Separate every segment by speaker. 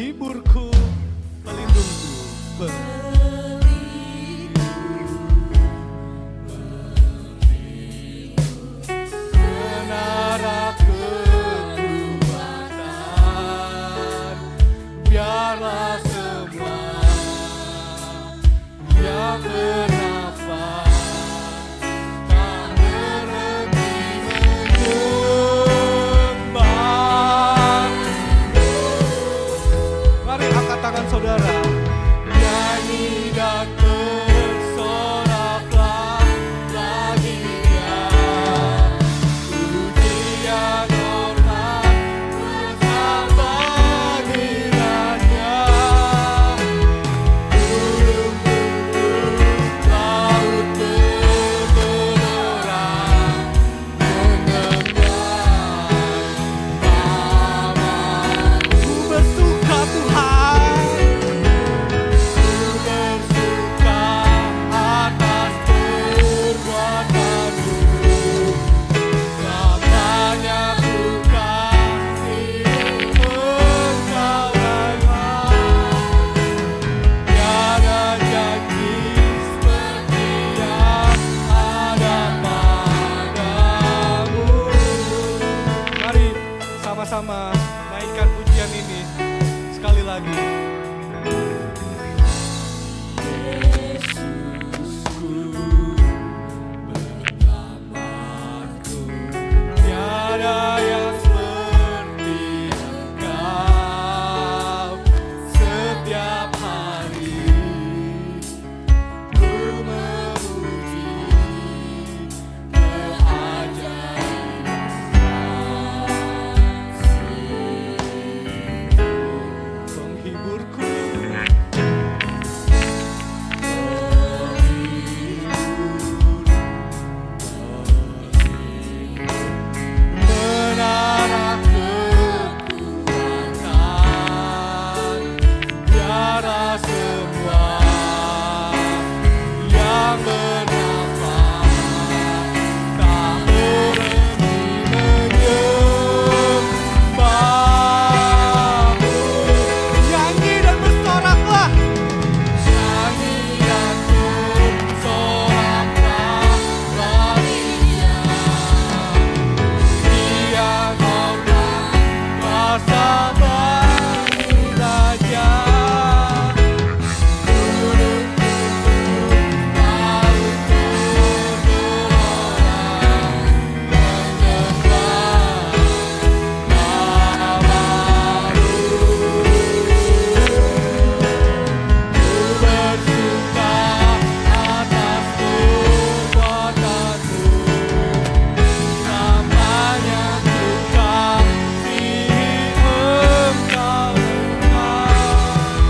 Speaker 1: penghiburku, pelindungku, menara kekuatan, biarlah semua yang bernafas tak berhenti menyembah. Mari angkat tangan saudara, nyanyi dan bersoraklah lagi Dia. Pujian hormat bersama kiranya. Gunung-gunung laut bergerak mendengar namamu. Ku bersuka Tuhan, bersuka atas perbuatanmu. Lamanya ku kasih Engkau Tuhan. Tiada janji seperti yang ada padamu. Mari sama-sama naikkan pujian ini sekali lagi. Yesusku, penyelamatku, tiada yang seperti Engkau. Setiap hari ku memuji keajaiban penghiburku, menara kekuatan, biarlah semua yang bernafas tak berhenti menyembahmu. Nyanyi dan bersoraklah, nyanyi dan bersoraklah lagi Dia. Dia hormat kuasa bagi Raja. Gunung-gunung laut bergelora mendengar namamu. Ku bersuka atas perbuatanmu. Lamanya ku kasihi Engkau Tuhan.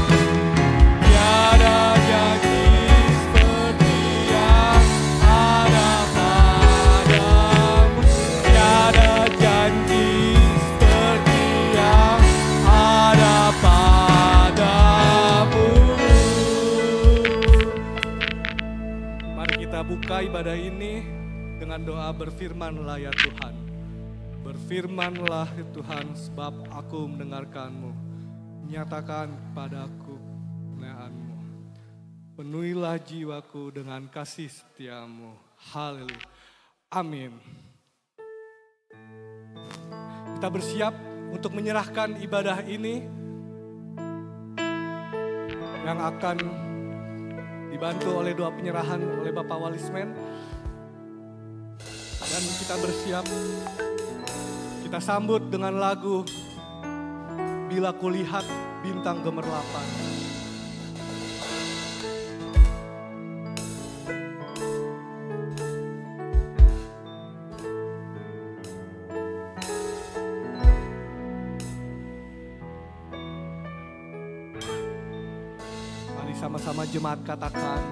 Speaker 1: Tiada janji seperti yang ada padamu. Tiada janji seperti yang ada padamu. Mari kita buka ibadah ini dengan doa, berfirmanlah ya Tuhan. Berfirmanlah ya Tuhan, sebab aku mendengarkan-Mu. Nyatakan kepadaku kemuliaan-Mu. Penuhilah jiwaku dengan kasih setia-Mu. Haleluya. Amin. Kita bersiap untuk menyerahkan ibadah ini yang akan dibantu oleh doa penyerahan oleh Bapak Walismen. Dan kita bersiap, kita sambut dengan lagu Bila Kulihat Bintang Gemerlapan. Mari sama-sama jemaat katakan.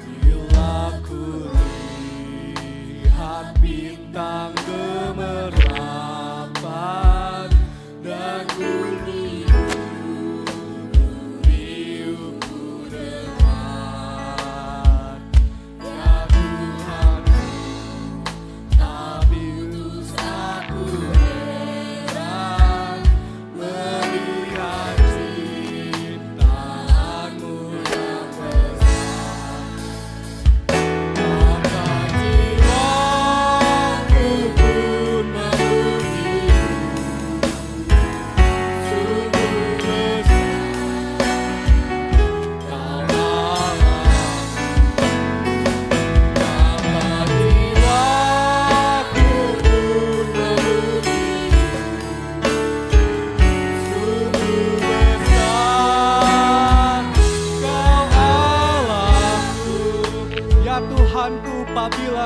Speaker 1: Bila kulihat bintang gemerlapan dan riuhku dekat, ya Tuhanku, tak bius aku heran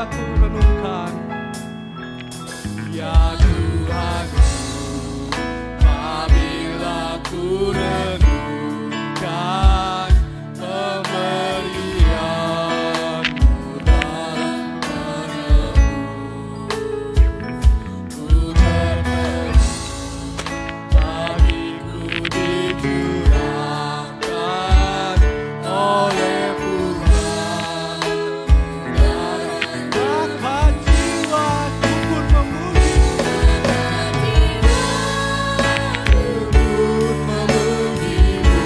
Speaker 1: ku renungkan. Ya Tuhanku, apabila ku renungkan pemberian-Mu dalam menebus, ku terpenuh bagiku dicurahkan oleh bahkan jiwaku pun memuji-Mu,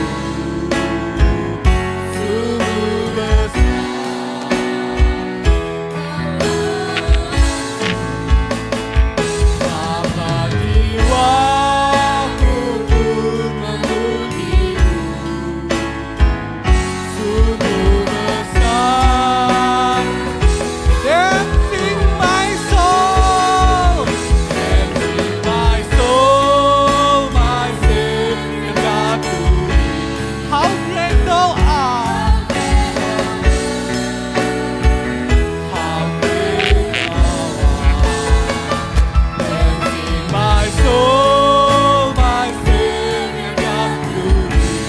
Speaker 1: sungguh besar. Bahkan jiwaku pun memuji-Mu, sungguh besar. Dancing my soul, my Savior God to thee. How great Thou art, how great Thou art. Dancing my soul, my Savior God to thee.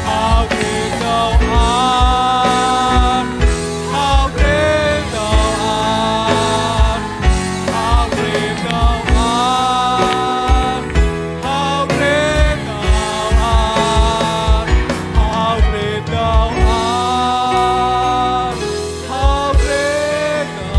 Speaker 1: How great Thou art, how great Thou art, how great Thou art, how great Thou art, how great Thou art, how great Thou art.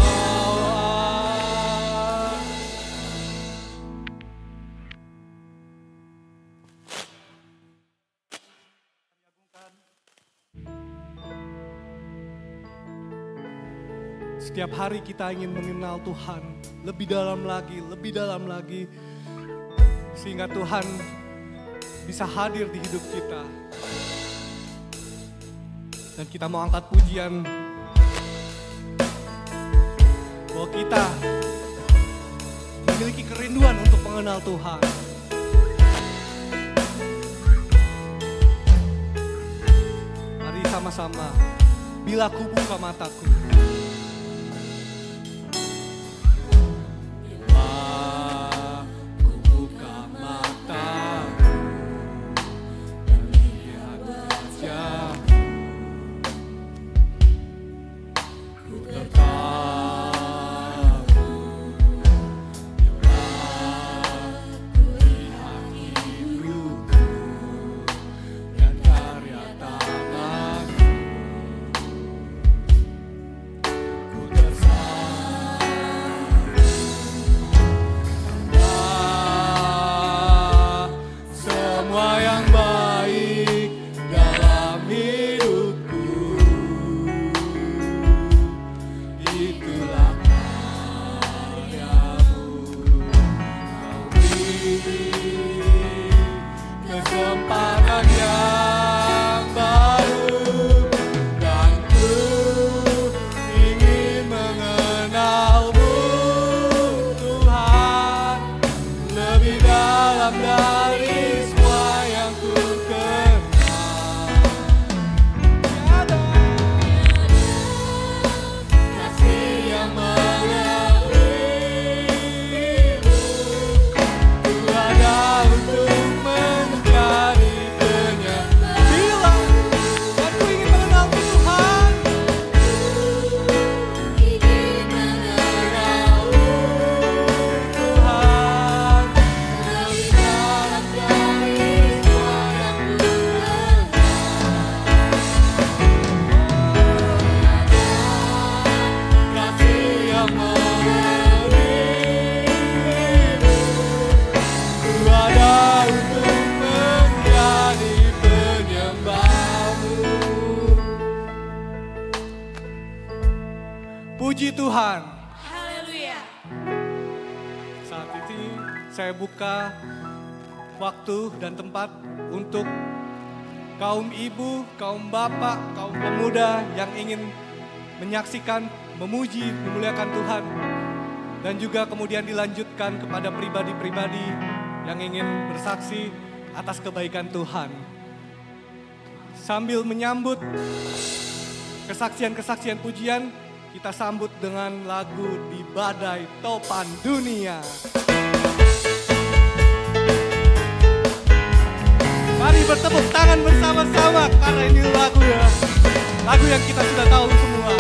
Speaker 1: Setiap hari kita ingin mengenal Tuhan lebih dalam lagi, sehingga Tuhan bisa hadir di hidup kita. Dan kita mau angkat pujian bahwa kita memiliki kerinduan untuk mengenal Tuhan. Mari sama-sama, bila ku buka mataku. Ku buka mataku dan lihat wajah-Mu, ku tertaku, ku lihat hidupku dan karya tangan-Mu, ku semua yang baik dalam hidupku, itulah karya-Mu. Kau beri kesempatan yang baru, dan ku ingin mengenal-Mu, Tuhan, lebih dalam dari semua yang ku kenal. Tiada kasih yang melebihi-Mu, ku ada untuk menjadi penyembah. Bila aku ingin mengenal Tuhan, ingin mengenal-Mu, Tuhan, lebih dalam dari semua yang ku kenal. Kasih yang melebihi-Mu, ku ada untuk menjadi penyembah-Mu. Puji Tuhan.
Speaker 2: Haleluya.
Speaker 1: Saat ini saya buka waktu dan tempat untuk kaum ibu, kaum bapak, kaum pemuda yang ingin menyaksikan, memuji, memuliakan Tuhan. Dan juga kemudian dilanjutkan kepada pribadi-pribadi yang ingin bersaksi atas kebaikan Tuhan. Sambil menyambut kesaksian-kesaksian pujian, Kita sambut dengan lagu Di Badai Topan Dunia. Mari bertepuk tangan bersama-sama karena ini lagu yang kita sudah tahu semua.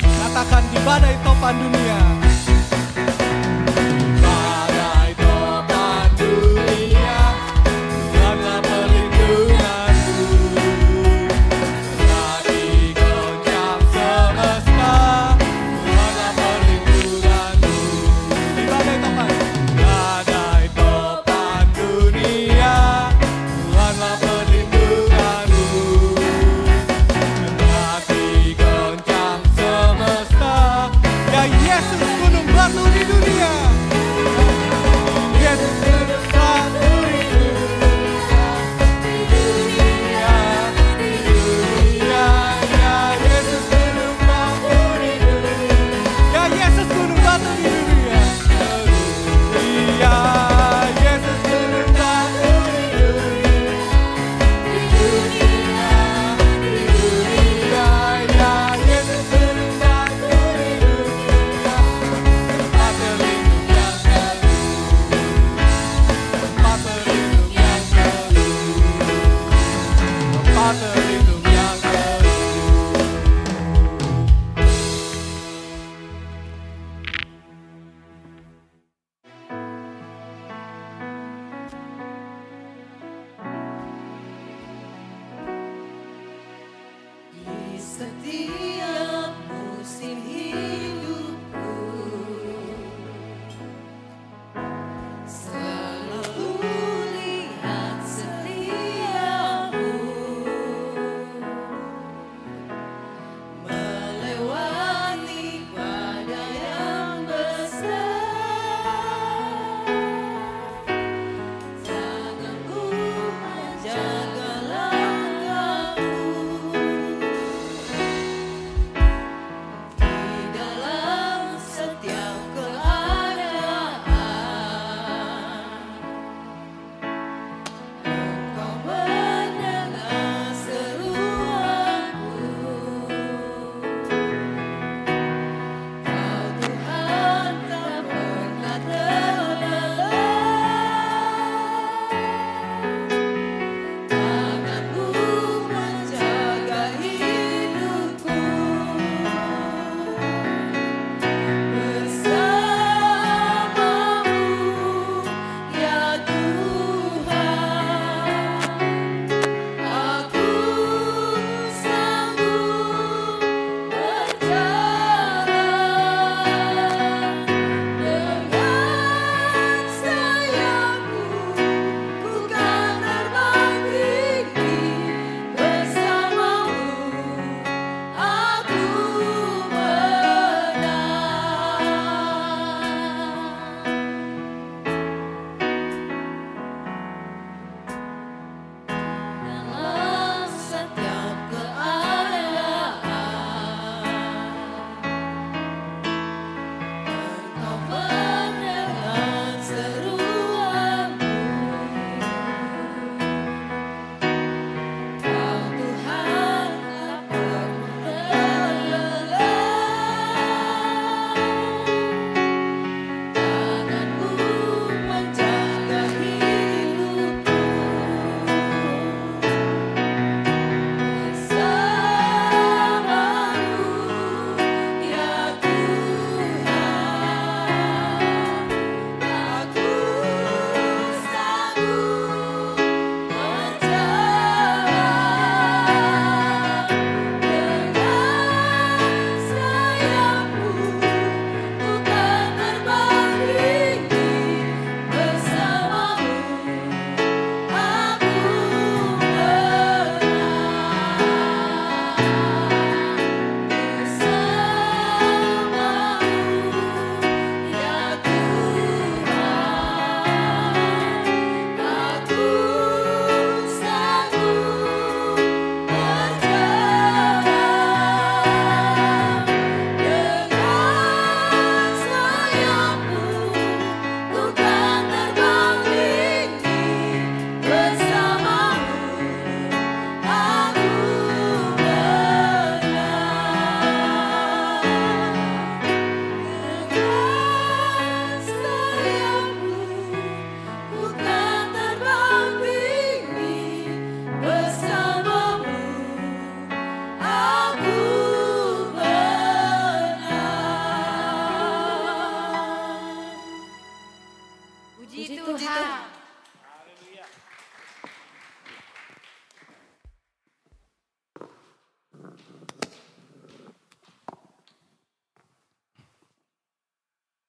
Speaker 1: Katakan di badai topan dunia. Badai topan dunia, Tuhanlah perlindunganku. Lagi goncang semesta, Tuhanlah perlindunganku. Di badai topan. Badai topan dunia, Tuhanlah perlindunganku. Lagi goncang semesta, ya Yesus gunung batu di dunia. Yesus gunung batu di dunia, di dunia, ya Yesus gunung batu di dunia, ya Yesus gunung batu di dunia. Ya Yesus gunung batu di dunia, di dunia, di dunia, ya Yesus gunung batu di dunia. Tempat berlindung yang teduh, tempat berlindung yang teduh, tempat berlindung yang teduh.
Speaker 2: Di setiap musim hidupku, selalu lihat setiamu, melewati badai yang besar. Tanganku menjaga langkahku,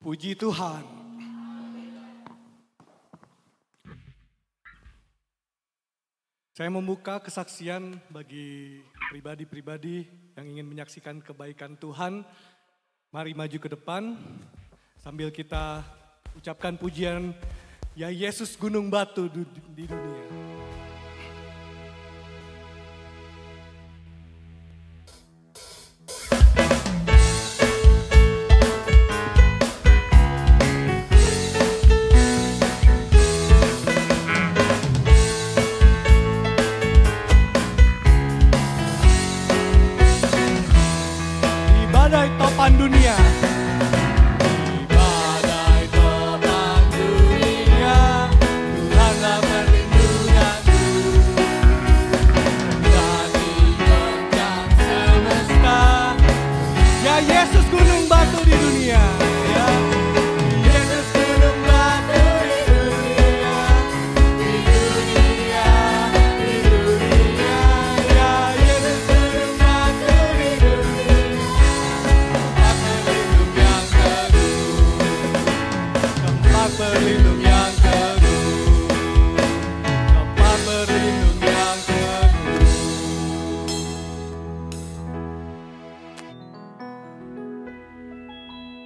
Speaker 1: Puji Tuhan. Saya membuka kesaksian bagi pribadi-pribadi yang ingin menyaksikan kebaikan Tuhan. Mari maju ke depan sambil kita ucapkan pujian, ya Yesus gunung batu di dunia. Topan dunia. Di badai topan dunia, Tuhanlah perlindunganku. Dari goncang semesta, ya Yesus gunung batu di dunia. Ya Yesus gunung batu di dunia, di dunia, di dunia. Ya Yesus gunung batu di dunia. Berlindung yang teguh, tempat berlindung yang teguh.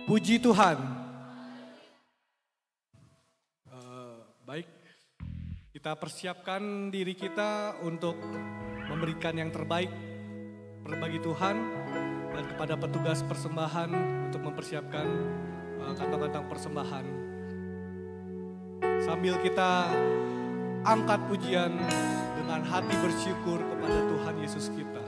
Speaker 1: Puji Tuhan. Baik, kita persiapkan diri kita untuk memberikan yang terbaik bagi Tuhan dan kepada petugas persembahan untuk mempersiapkan kantong-kantong persembahan. Sambil kita angkat pujian dengan hati bersyukur kepada Tuhan Yesus kita.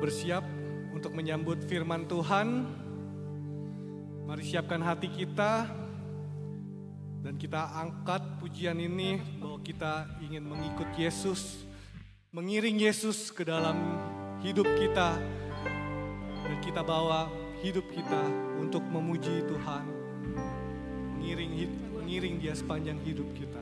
Speaker 1: Bersiap untuk menyambut firman Tuhan. Mari siapkan hati kita dan kita angkat pujian ini bahwa kita ingin mengikut Yesus, mengiring Yesus ke dalam hidup kita, dan kita bawa hidup kita untuk memuji Tuhan, mengiring Dia sepanjang hidup kita.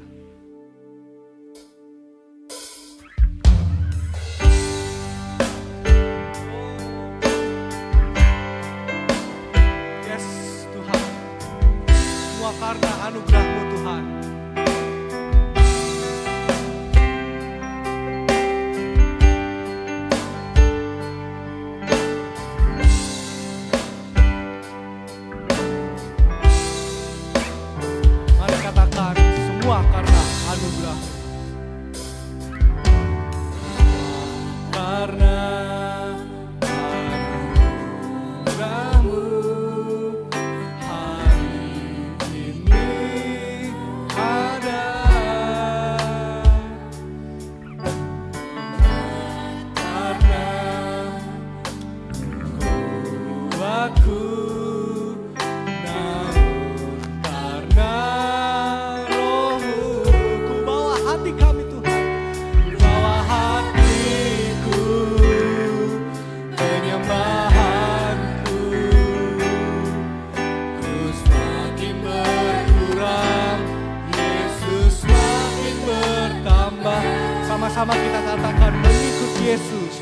Speaker 1: Yesus.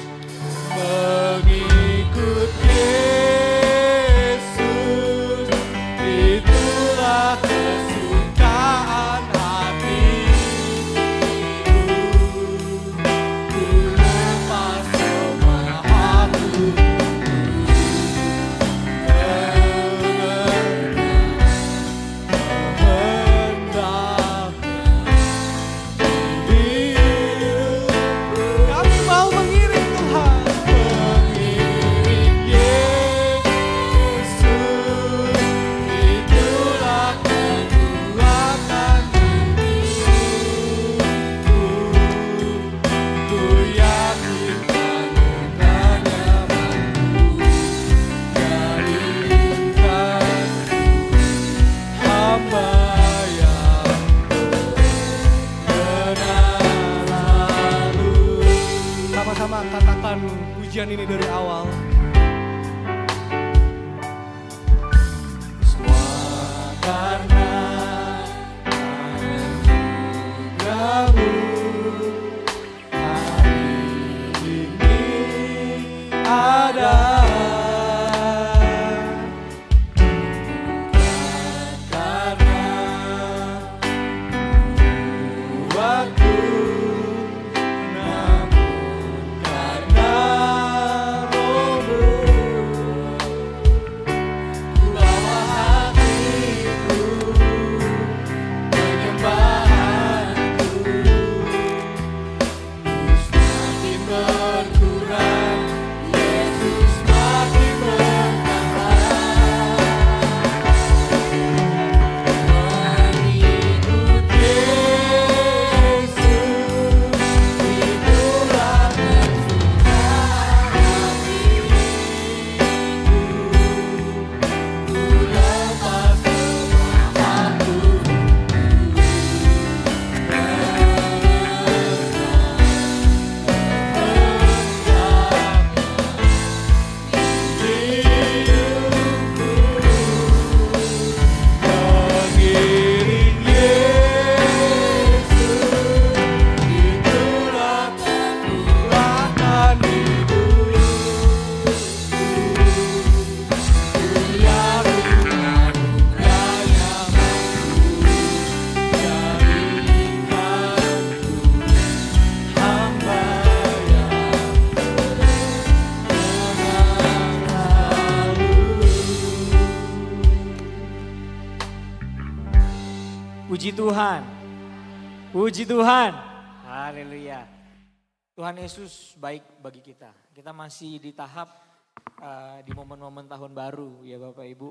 Speaker 3: Mengikut Yesus, itulah kesukaan hatiku. Ku lepas semua hatiku.
Speaker 1: Kami mau mengiring Tuhan. Sama-sama katakan pujian ini dari awal.
Speaker 3: Karena anugerahmu hari ini ada. Karena buatku, namun karena rohmu. Bawa hatiku, penyembahanku, ku semakin berkurang, Yesus makin bertambah. Mengikut Yesus, itulah kesukaan hatiku. Ku lepas semua hatiku. Mengiring Yesus, itulah kekuatan hidup. Ku yakin anugerahnya mampu jadikanku hamba yang tenang lalu.
Speaker 4: Puji Tuhan. Puji Tuhan. Haleluya. Tuhan Yesus baik bagi kita. Kita masih di tahap di momen-momen tahun baru ya Bapak Ibu.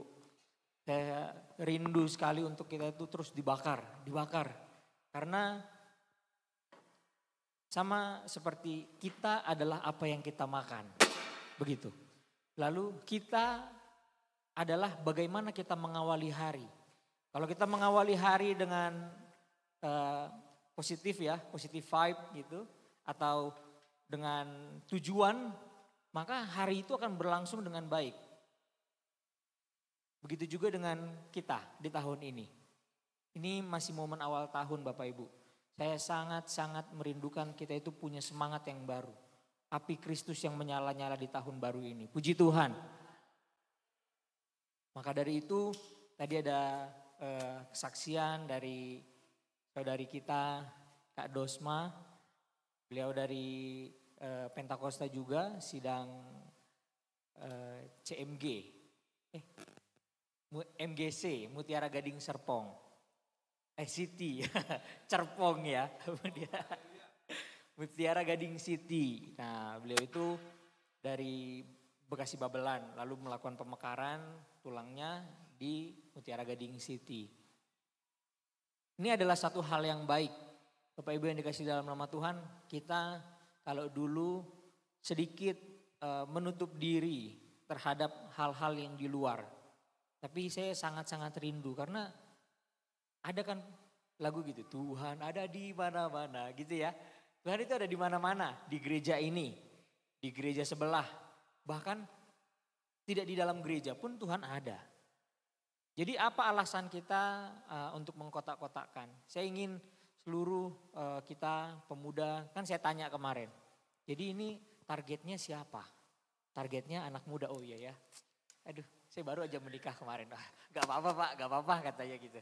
Speaker 4: Saya rindu sekali untuk kita itu terus dibakar. Karena sama seperti kita adalah apa yang kita makan. Begitu. Lalu kita adalah bagaimana kita mengawali hari. Kalau kita mengawali hari dengan positif ya, positive vibe gitu, atau dengan tujuan, maka hari itu akan berlangsung dengan baik. Begitu juga dengan kita di tahun ini. Ini masih momen awal tahun Bapak Ibu. Saya sangat-sangat merindukan kita itu punya semangat yang baru. Api Kristus yang menyala-nyala di tahun baru ini. Puji Tuhan. Maka dari itu tadi ada kesaksian dari saudari kita Kak Dosma. Beliau dari Pentakosta juga sidang CMG. MGC, Mutiara Gading Serpong. City, Cerpong ya. Mutiara Gading City. Nah beliau itu dari Bekasi Babelan. Lalu melakukan pemekaran tulangnya di Mutiara Gading City. Ini adalah satu hal yang baik. Bapak Ibu yang dikasih dalam nama Tuhan, kita kalau dulu sedikit menutup diri terhadap hal-hal yang di luar. Tapi saya sangat-sangat rindu karena ada kan lagu gitu, Tuhan ada di mana-mana gitu ya. Tuhan itu ada di mana-mana, di gereja ini, di gereja sebelah. Bahkan tidak di dalam gereja pun Tuhan ada. Jadi apa alasan kita untuk mengkotak-kotakkan? Saya ingin seluruh kita pemuda, kan saya tanya kemarin, Jadi ini targetnya siapa? Targetnya anak muda. Oh iya ya. Aduh, saya baru aja menikah kemarin. Ah, gak apa-apa Pak, gak apa-apa katanya gitu.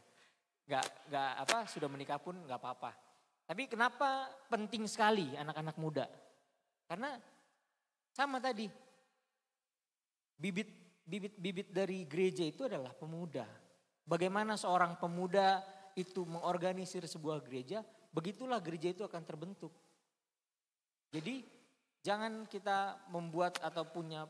Speaker 4: Sudah menikah pun gak apa-apa. Tapi kenapa penting sekali anak-anak muda? Karena sama tadi, bibit dari gereja itu adalah pemuda. Bagaimana seorang pemuda itu mengorganisir sebuah gereja, begitulah gereja itu akan terbentuk. Jadi jangan kita membuat atau punya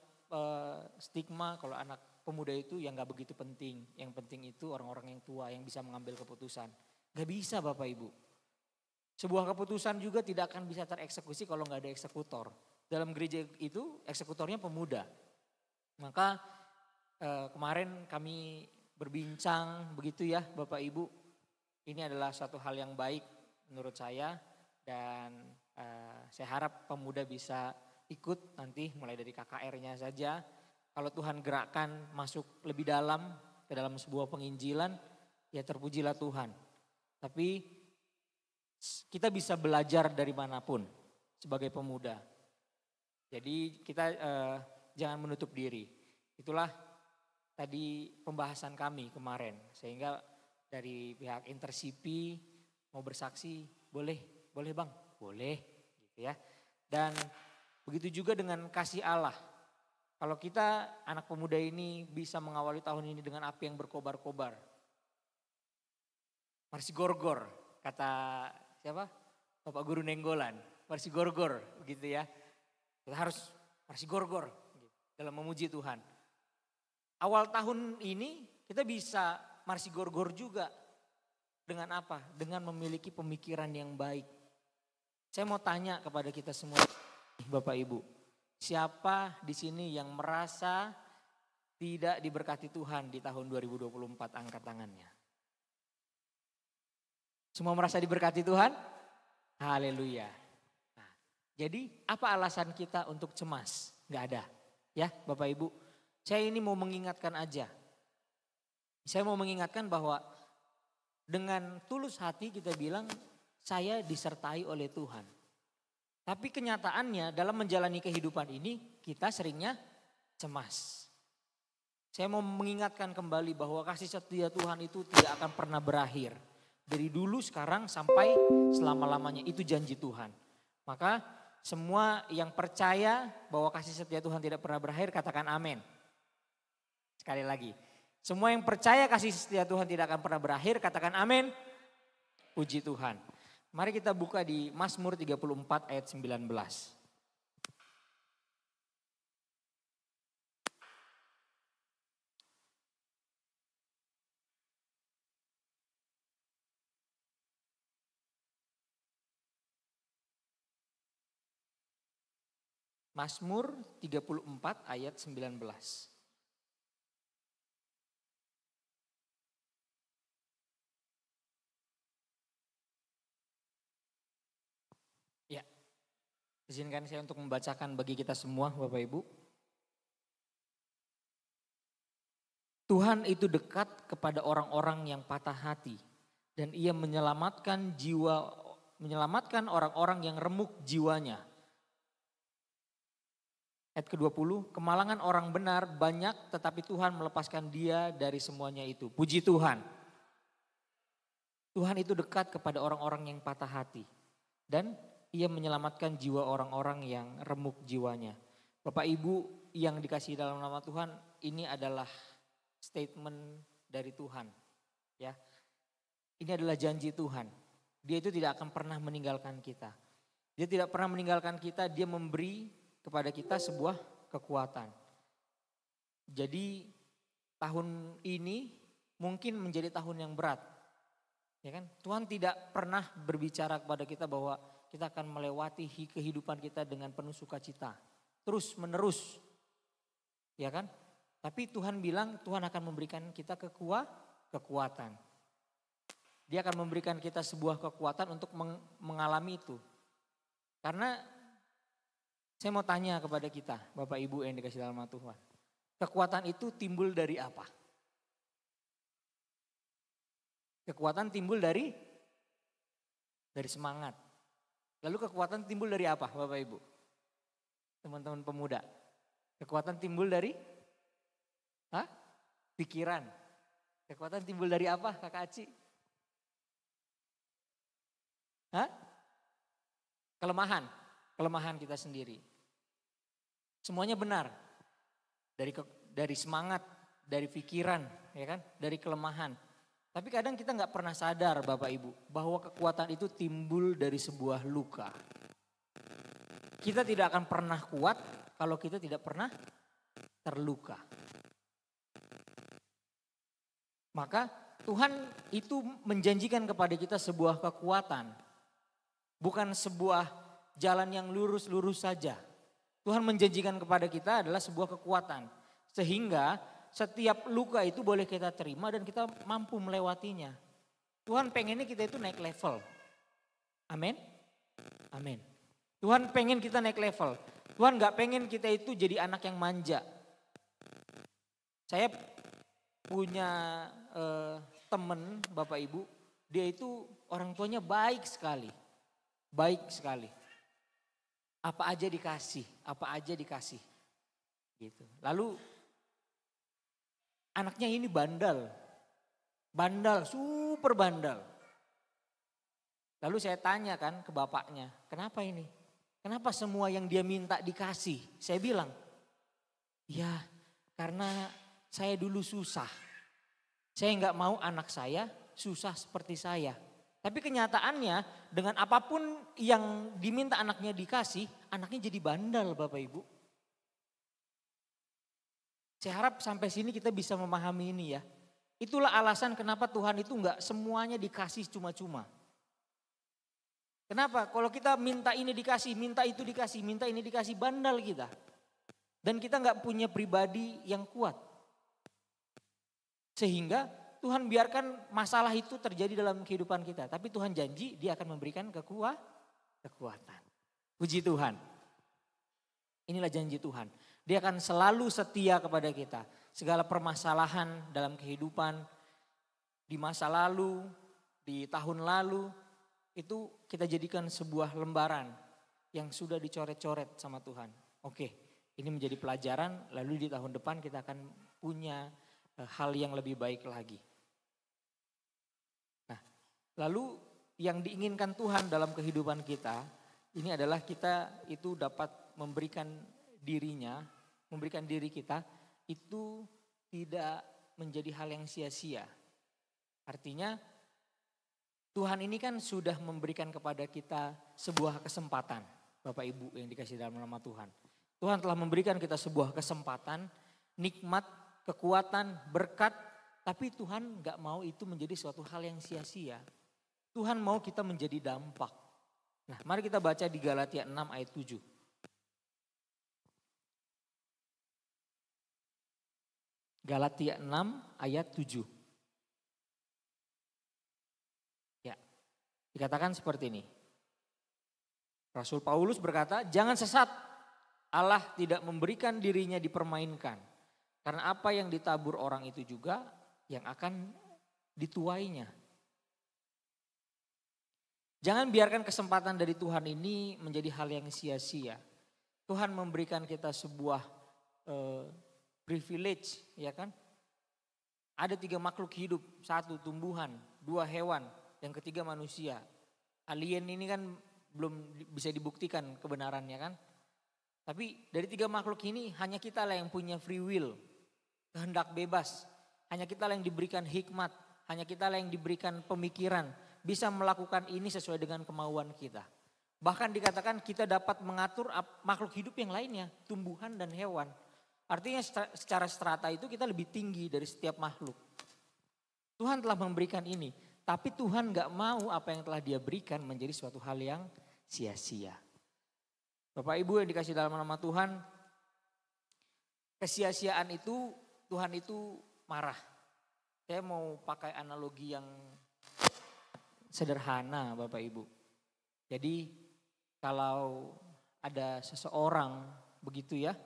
Speaker 4: stigma kalau anak pemuda itu yang gak begitu penting. Yang penting itu orang-orang yang tua yang bisa mengambil keputusan. Gak bisa Bapak Ibu. Sebuah keputusan juga tidak akan bisa tereksekusi kalau gak ada eksekutor. Dalam gereja itu eksekutornya pemuda. Maka kemarin kami berbincang begitu ya Bapak Ibu. Ini adalah suatu hal yang baik menurut saya. Dan saya harap pemuda bisa ikut nanti mulai dari KKR-nya saja. Kalau Tuhan gerakkan masuk lebih dalam ke dalam sebuah penginjilan, ya terpujilah Tuhan. Tapi kita bisa belajar dari manapun sebagai pemuda. Jadi kita jangan menutup diri. Itulah tadi pembahasan kami kemarin. Sehingga dari pihak Intersipi mau bersaksi, boleh Bang? Boleh gitu ya. Dan begitu juga dengan kasih Allah. Kalau kita anak pemuda ini bisa mengawali tahun ini dengan api yang berkobar-kobar. Marsi Gorgor, kata siapa? Bapak Guru Nenggolan. Marsi Gorgor begitu ya. Kita harus marsi Gorgor gitu, dalam memuji Tuhan. Awal tahun ini kita bisa marsi Gorgor juga. Dengan apa? Dengan memiliki pemikiran yang baik. Saya mau tanya kepada kita semua, Bapak Ibu. Siapa di sini yang merasa tidak diberkati Tuhan di tahun 2024? Angkat tangannya. Semua merasa diberkati Tuhan? Haleluya. Nah, jadi apa alasan kita untuk cemas? Gak ada. Ya Bapak Ibu. Saya ini mau mengingatkan aja. Saya mau mengingatkan bahwa dengan tulus hati kita bilang saya disertai oleh Tuhan. Tapi kenyataannya dalam menjalani kehidupan ini kita seringnya cemas. Saya mau mengingatkan kembali bahwa kasih setia Tuhan itu tidak akan pernah berakhir. Dari dulu sekarang sampai selama-lamanya itu janji Tuhan. Maka semua yang percaya bahwa kasih setia Tuhan tidak pernah berakhir katakan amin. Sekali lagi. Semua yang percaya kasih setia Tuhan tidak akan pernah berakhir katakan amin. Puji Tuhan. Mari kita buka di Mazmur 34 ayat 19. Mazmur 34 ayat 19. Ya, izinkan saya untuk membacakan bagi kita semua Bapak Ibu. Tuhan itu dekat kepada orang-orang yang patah hati dan ia menyelamatkan orang-orang yang remuk jiwanya. Ayat ke-20, kemalangan orang benar banyak tetapi Tuhan melepaskan dia dari semuanya itu. Puji Tuhan. Tuhan itu dekat kepada orang-orang yang patah hati. Dan ia menyelamatkan jiwa orang-orang yang remuk jiwanya. Bapak Ibu yang dikasihi dalam nama Tuhan, ini adalah statement dari Tuhan. Ya, ini adalah janji Tuhan. Dia itu tidak akan pernah meninggalkan kita. Dia tidak pernah meninggalkan kita, dia memberi kepada kita sebuah kekuatan. Jadi tahun ini mungkin menjadi tahun yang berat. Ya kan? Tuhan tidak pernah berbicara kepada kita bahwa kita akan melewati kehidupan kita dengan penuh sukacita. Terus menerus. Ya kan? Tapi Tuhan bilang Tuhan akan memberikan kita kekuatan. Dia akan memberikan kita sebuah kekuatan untuk mengalami itu. Karena saya mau tanya kepada kita, Bapak Ibu yang dikasih dalam nama Tuhan. Kekuatan itu timbul dari apa? Kekuatan timbul dari semangat. Lalu kekuatan timbul dari apa Bapak Ibu? teman-teman pemuda? Kekuatan timbul dari? Hah? Pikiran. Kekuatan timbul dari apa, Kakak Aci? Hah? Kelemahan kita sendiri. Semuanya benar. Dari semangat, dari pikiran, ya kan? Dari kelemahan. Tapi kadang kita nggak pernah sadar Bapak Ibu bahwa kekuatan itu timbul dari sebuah luka. Kita tidak akan pernah kuat kalau kita tidak pernah terluka. Maka Tuhan itu menjanjikan kepada kita sebuah kekuatan. Bukan sebuah jalan yang lurus-lurus saja. Tuhan menjanjikan kepada kita adalah sebuah kekuatan. Sehingga setiap luka itu boleh kita terima dan kita mampu melewatinya. Tuhan pengennya kita itu naik level. Amin. Amin. Tuhan pengen kita naik level. Tuhan gak pengen kita itu jadi anak yang manja. Saya punya temen Bapak Ibu, dia itu orang tuanya baik sekali. Baik sekali. Apa aja dikasih. Gitu. Lalu anaknya ini bandel, super bandel. Lalu saya tanya kan ke bapaknya, kenapa ini? Kenapa semua yang dia minta dikasih? Saya bilang, ya karena saya dulu susah. Saya nggak mau anak saya susah seperti saya. Tapi kenyataannya dengan apapun yang diminta anaknya dikasih, anaknya jadi bandel Bapak Ibu. Saya harap sampai sini kita bisa memahami ini ya. Itulah alasan kenapa Tuhan itu nggak semuanya dikasih cuma-cuma. Kenapa? Kalau kita minta ini dikasih, minta itu dikasih, minta ini dikasih, bandel kita. Dan kita nggak punya pribadi yang kuat. Sehingga Tuhan biarkan masalah itu terjadi dalam kehidupan kita. Tapi Tuhan janji dia akan memberikan kekuatan. Puji Tuhan. Inilah janji Tuhan. Dia akan selalu setia kepada kita. Segala permasalahan dalam kehidupan, di masa lalu, di tahun lalu, itu kita jadikan sebuah lembaran yang sudah dicoret-coret sama Tuhan. Oke, ini menjadi pelajaran, lalu di tahun depan kita akan punya hal yang lebih baik lagi. Nah, lalu yang diinginkan Tuhan dalam kehidupan kita, ini adalah kita itu dapat memberikan diri kita itu tidak menjadi hal yang sia-sia. Artinya Tuhan ini kan sudah memberikan kepada kita sebuah kesempatan. Bapak Ibu yang dikasih dalam nama Tuhan. Tuhan telah memberikan kita sebuah kesempatan, nikmat, kekuatan, berkat. Tapi Tuhan gak mau itu menjadi suatu hal yang sia-sia. Tuhan mau kita menjadi dampak. Nah, mari kita baca di Galatia 6 ayat 7. Galatia 6 ayat 7. Ya, dikatakan seperti ini. Rasul Paulus berkata, jangan sesat. Allah tidak memberikan dirinya dipermainkan. Karena apa yang ditabur orang itu juga yang akan dituainya. Jangan biarkan kesempatan dari Tuhan ini menjadi hal yang sia-sia. Tuhan memberikan kita sebuah privilege, ya kan? Ada 3 makhluk hidup, 1 tumbuhan, 2 hewan, yang ketiga manusia. Alien ini kan belum bisa dibuktikan kebenarannya kan? Tapi dari 3 makhluk ini hanya kita lah yang punya free will, kehendak bebas. Hanya kita lah yang diberikan hikmat, hanya kita lah yang diberikan pemikiran, bisa melakukan ini sesuai dengan kemauan kita. Bahkan dikatakan kita dapat mengatur makhluk hidup yang lainnya, tumbuhan dan hewan. Artinya secara strata itu kita lebih tinggi dari setiap makhluk. Tuhan telah memberikan ini, tapi Tuhan gak mau apa yang telah dia berikan menjadi suatu hal yang sia-sia. Bapak Ibu yang dikasih dalam nama Tuhan, kesia-siaan itu Tuhan itu marah. Saya mau pakai analogi yang sederhana Bapak Ibu. Jadi kalau ada seseorang begitu ya,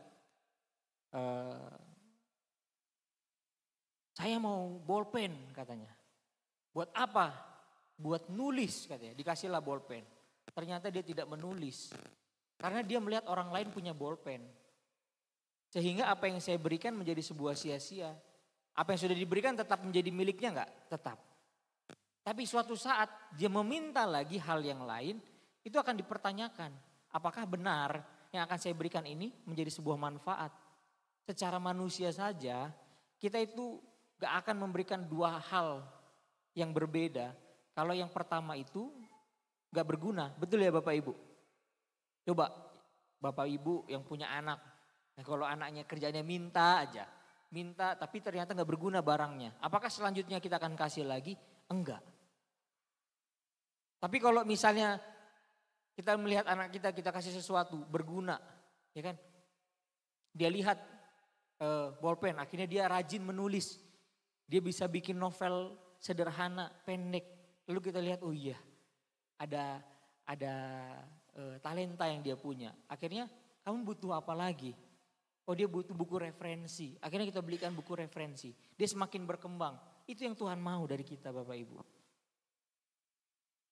Speaker 4: saya mau bolpen katanya. Buat apa? Buat nulis katanya, dikasihlah bolpen. Ternyata dia tidak menulis. Karena dia melihat orang lain punya bolpen. Sehingga apa yang saya berikan menjadi sebuah sia-sia. Apa yang sudah diberikan tetap menjadi miliknya enggak? Tetap. Tapi suatu saat dia meminta lagi hal yang lain, itu akan dipertanyakan. Apakah benar yang akan saya berikan ini menjadi sebuah manfaat? Secara manusia saja, kita itu gak akan memberikan dua hal yang berbeda. Kalau yang pertama itu gak berguna. Betul ya Bapak Ibu? Coba Bapak Ibu yang punya anak. Nah, kalau anaknya kerjanya minta aja. Minta tapi ternyata gak berguna barangnya. Apakah selanjutnya kita akan kasih lagi? Enggak. Tapi kalau misalnya kita melihat anak kita kasih sesuatu berguna, ya kan? Dia lihat bolpen, akhirnya dia rajin menulis. Dia bisa bikin novel sederhana, pendek. Lalu kita lihat, oh iya, ada talenta yang dia punya. Akhirnya kamu butuh apa lagi? Oh dia butuh buku referensi. Akhirnya kita belikan buku referensi. Dia semakin berkembang. Itu yang Tuhan mau dari kita Bapak Ibu.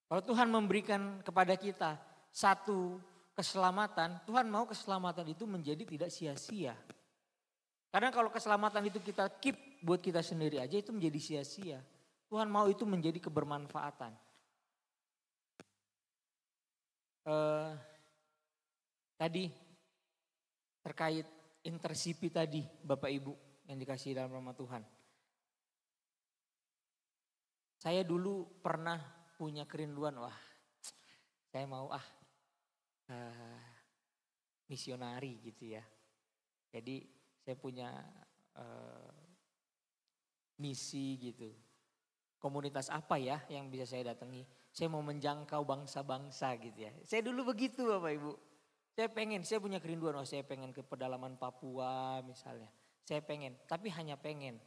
Speaker 4: Kalau Tuhan memberikan kepada kita satu keselamatan, Tuhan mau keselamatan itu menjadi tidak sia-sia. Karena kalau keselamatan itu kita keep buat kita sendiri aja itu menjadi sia-sia. Tuhan mau itu menjadi kebermanfaatan. Tadi terkait intersipi tadi Bapak Ibu yang dikasihi dalam nama Tuhan. Saya dulu pernah punya kerinduan, wah saya mau misionari gitu ya. Jadi saya punya misi gitu. Komunitas apa ya yang bisa saya datangi? Saya mau menjangkau bangsa-bangsa gitu ya. Saya dulu begitu Bapak Ibu. Saya punya kerinduan, saya pengen ke pedalaman Papua misalnya. Saya pengen, tapi hanya pengen.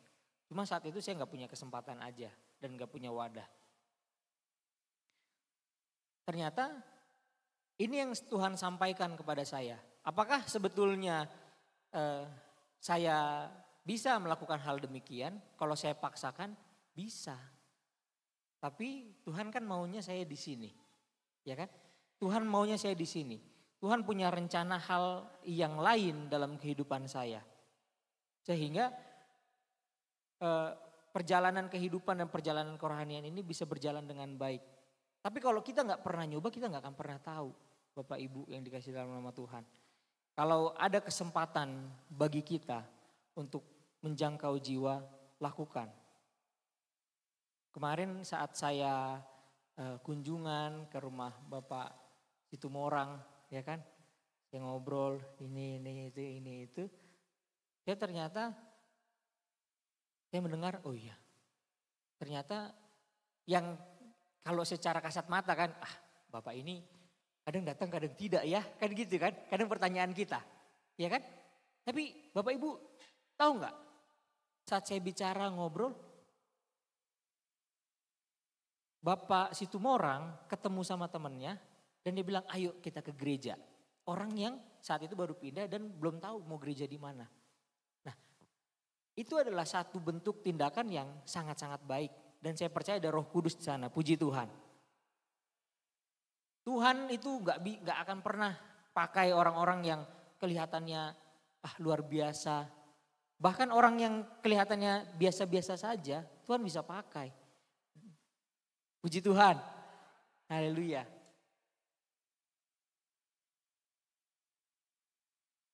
Speaker 4: Cuma saat itu saya gak punya kesempatan aja dan gak punya wadah. Ternyata ini yang Tuhan sampaikan kepada saya. Apakah sebetulnya saya bisa melakukan hal demikian? Kalau saya paksakan bisa. Tapi Tuhan kan maunya saya di sini. Ya kan? Tuhan maunya saya di sini. Tuhan punya rencana hal yang lain dalam kehidupan saya. Sehingga perjalanan kehidupan dan perjalanan kerohanian ini bisa berjalan dengan baik. Tapi kalau kita gak pernah nyoba, kita gak akan pernah tahu Bapak Ibu yang dikasih dalam nama Tuhan. Kalau ada kesempatan bagi kita untuk menjangkau jiwa, lakukan. Kemarin saat saya kunjungan ke rumah Bapak Situmorang, ya kan. Saya ngobrol ini itu. Saya ternyata, saya mendengar, oh iya. Ternyata yang kalau secara kasat mata kan, Bapak ini kadang datang kadang tidak ya. Kan gitu kan, kadang pertanyaan kita. Ya kan? Tapi Bapak Ibu tahu nggak? Saat saya bicara ngobrol, Bapak Situmorang ketemu sama temannya dan dia bilang ayo kita ke gereja. Orang yang saat itu baru pindah dan belum tahu mau gereja di mana. Nah itu adalah satu bentuk tindakan yang sangat-sangat baik. Dan saya percaya ada Roh Kudus di sana, puji Tuhan. Tuhan itu gak akan pernah pakai orang-orang yang kelihatannya luar biasa. Bahkan orang yang kelihatannya biasa-biasa saja, Tuhan bisa pakai. Puji Tuhan. Haleluya.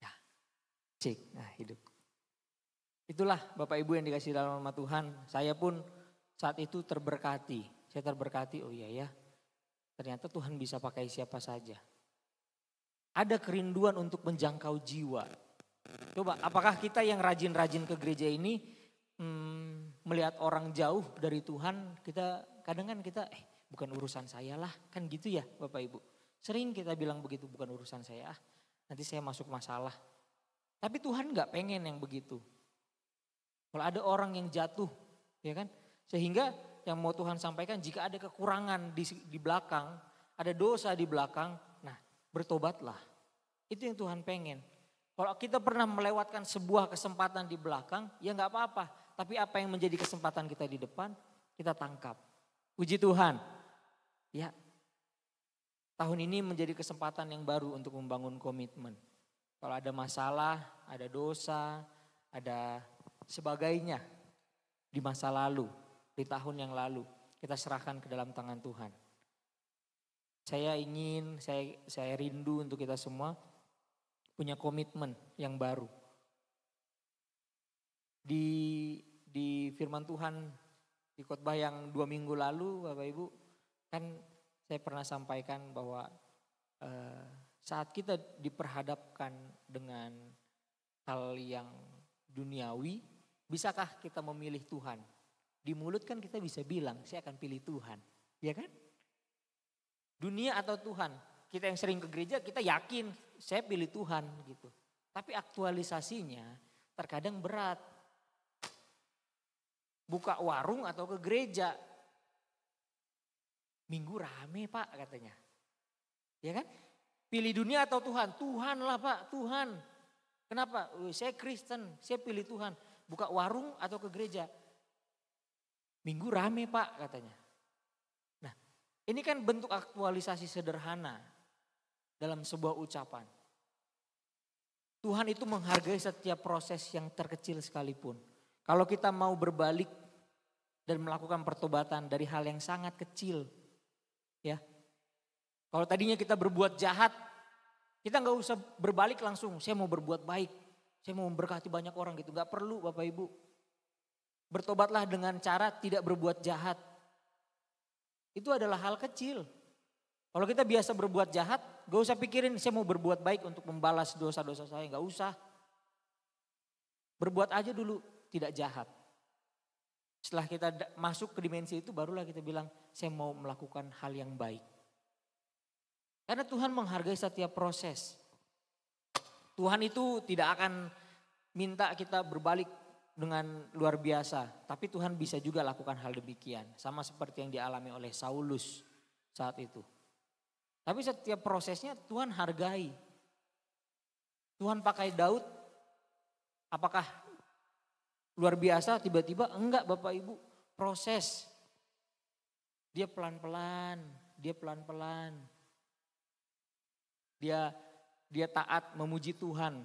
Speaker 4: Ya, cek, hidup. Itulah Bapak Ibu yang dikasih dalam nama Tuhan. Saya pun saat itu terberkati. Saya terberkati, oh iya ya. Ternyata Tuhan bisa pakai siapa saja. Ada kerinduan untuk menjangkau jiwa. Coba apakah kita yang rajin-rajin ke gereja ini melihat orang jauh dari Tuhan, kita kadang kan kita bukan urusan saya lah, kan gitu ya Bapak Ibu. Sering kita bilang begitu, bukan urusan saya, nanti saya masuk masalah. Tapi Tuhan gak pengen yang begitu. Kalau ada orang yang jatuh, ya kan, sehingga yang mau Tuhan sampaikan jika ada kekurangan di belakang, ada dosa di belakang, nah bertobatlah. Itu yang Tuhan pengen. Kalau kita pernah melewatkan sebuah kesempatan di belakang, ya gak apa-apa. Tapi apa yang menjadi kesempatan kita di depan, kita tangkap. Puji Tuhan. Ya. tahun ini menjadi kesempatan yang baru untuk membangun komitmen. Kalau ada masalah, ada dosa, ada sebagainya di masa lalu, di tahun yang lalu, kita serahkan ke dalam tangan Tuhan. Saya rindu untuk kita semua punya komitmen yang baru. Di firman Tuhan, di khotbah yang 2 minggu lalu Bapak Ibu, kan saya pernah sampaikan bahwa saat kita diperhadapkan dengan hal yang duniawi, bisakah kita memilih Tuhan? Di mulut kan kita bisa bilang, saya akan pilih Tuhan. Ya kan? Dunia atau Tuhan? Kita yang sering ke gereja, kita yakin saya pilih Tuhan gitu. Tapi aktualisasinya terkadang berat. Buka warung atau ke gereja. Minggu rame Pak katanya. Ya kan? Pilih dunia atau Tuhan? Tuhan lah Pak, Tuhan. Kenapa? Saya Kristen, saya pilih Tuhan. Buka warung atau ke gereja? Minggu rame Pak katanya. Nah, ini kan bentuk aktualisasi sederhana dalam sebuah ucapan. Tuhan itu menghargai setiap proses yang terkecil sekalipun. Kalau kita mau berbalik dan melakukan pertobatan dari hal yang sangat kecil, ya. Kalau tadinya kita berbuat jahat, kita nggak usah berbalik langsung. Saya mau berbuat baik, saya mau memberkati banyak orang gitu. Nggak perlu Bapak Ibu. Bertobatlah dengan cara tidak berbuat jahat. Itu adalah hal kecil. Kalau kita biasa berbuat jahat, gak usah pikirin saya mau berbuat baik untuk membalas dosa-dosa saya. Gak usah. Berbuat aja dulu tidak jahat. Setelah kita masuk ke dimensi itu barulah kita bilang saya mau melakukan hal yang baik. Karena Tuhan menghargai setiap proses. Tuhan itu tidak akan minta kita berbalik dengan luar biasa. Tapi Tuhan bisa juga lakukan hal demikian. Sama seperti yang dialami oleh Saulus saat itu. Tapi setiap prosesnya Tuhan hargai. Tuhan pakai Daud, apakah luar biasa tiba-tiba? Enggak Bapak Ibu, proses. Dia pelan-pelan, dia pelan-pelan. Dia taat memuji Tuhan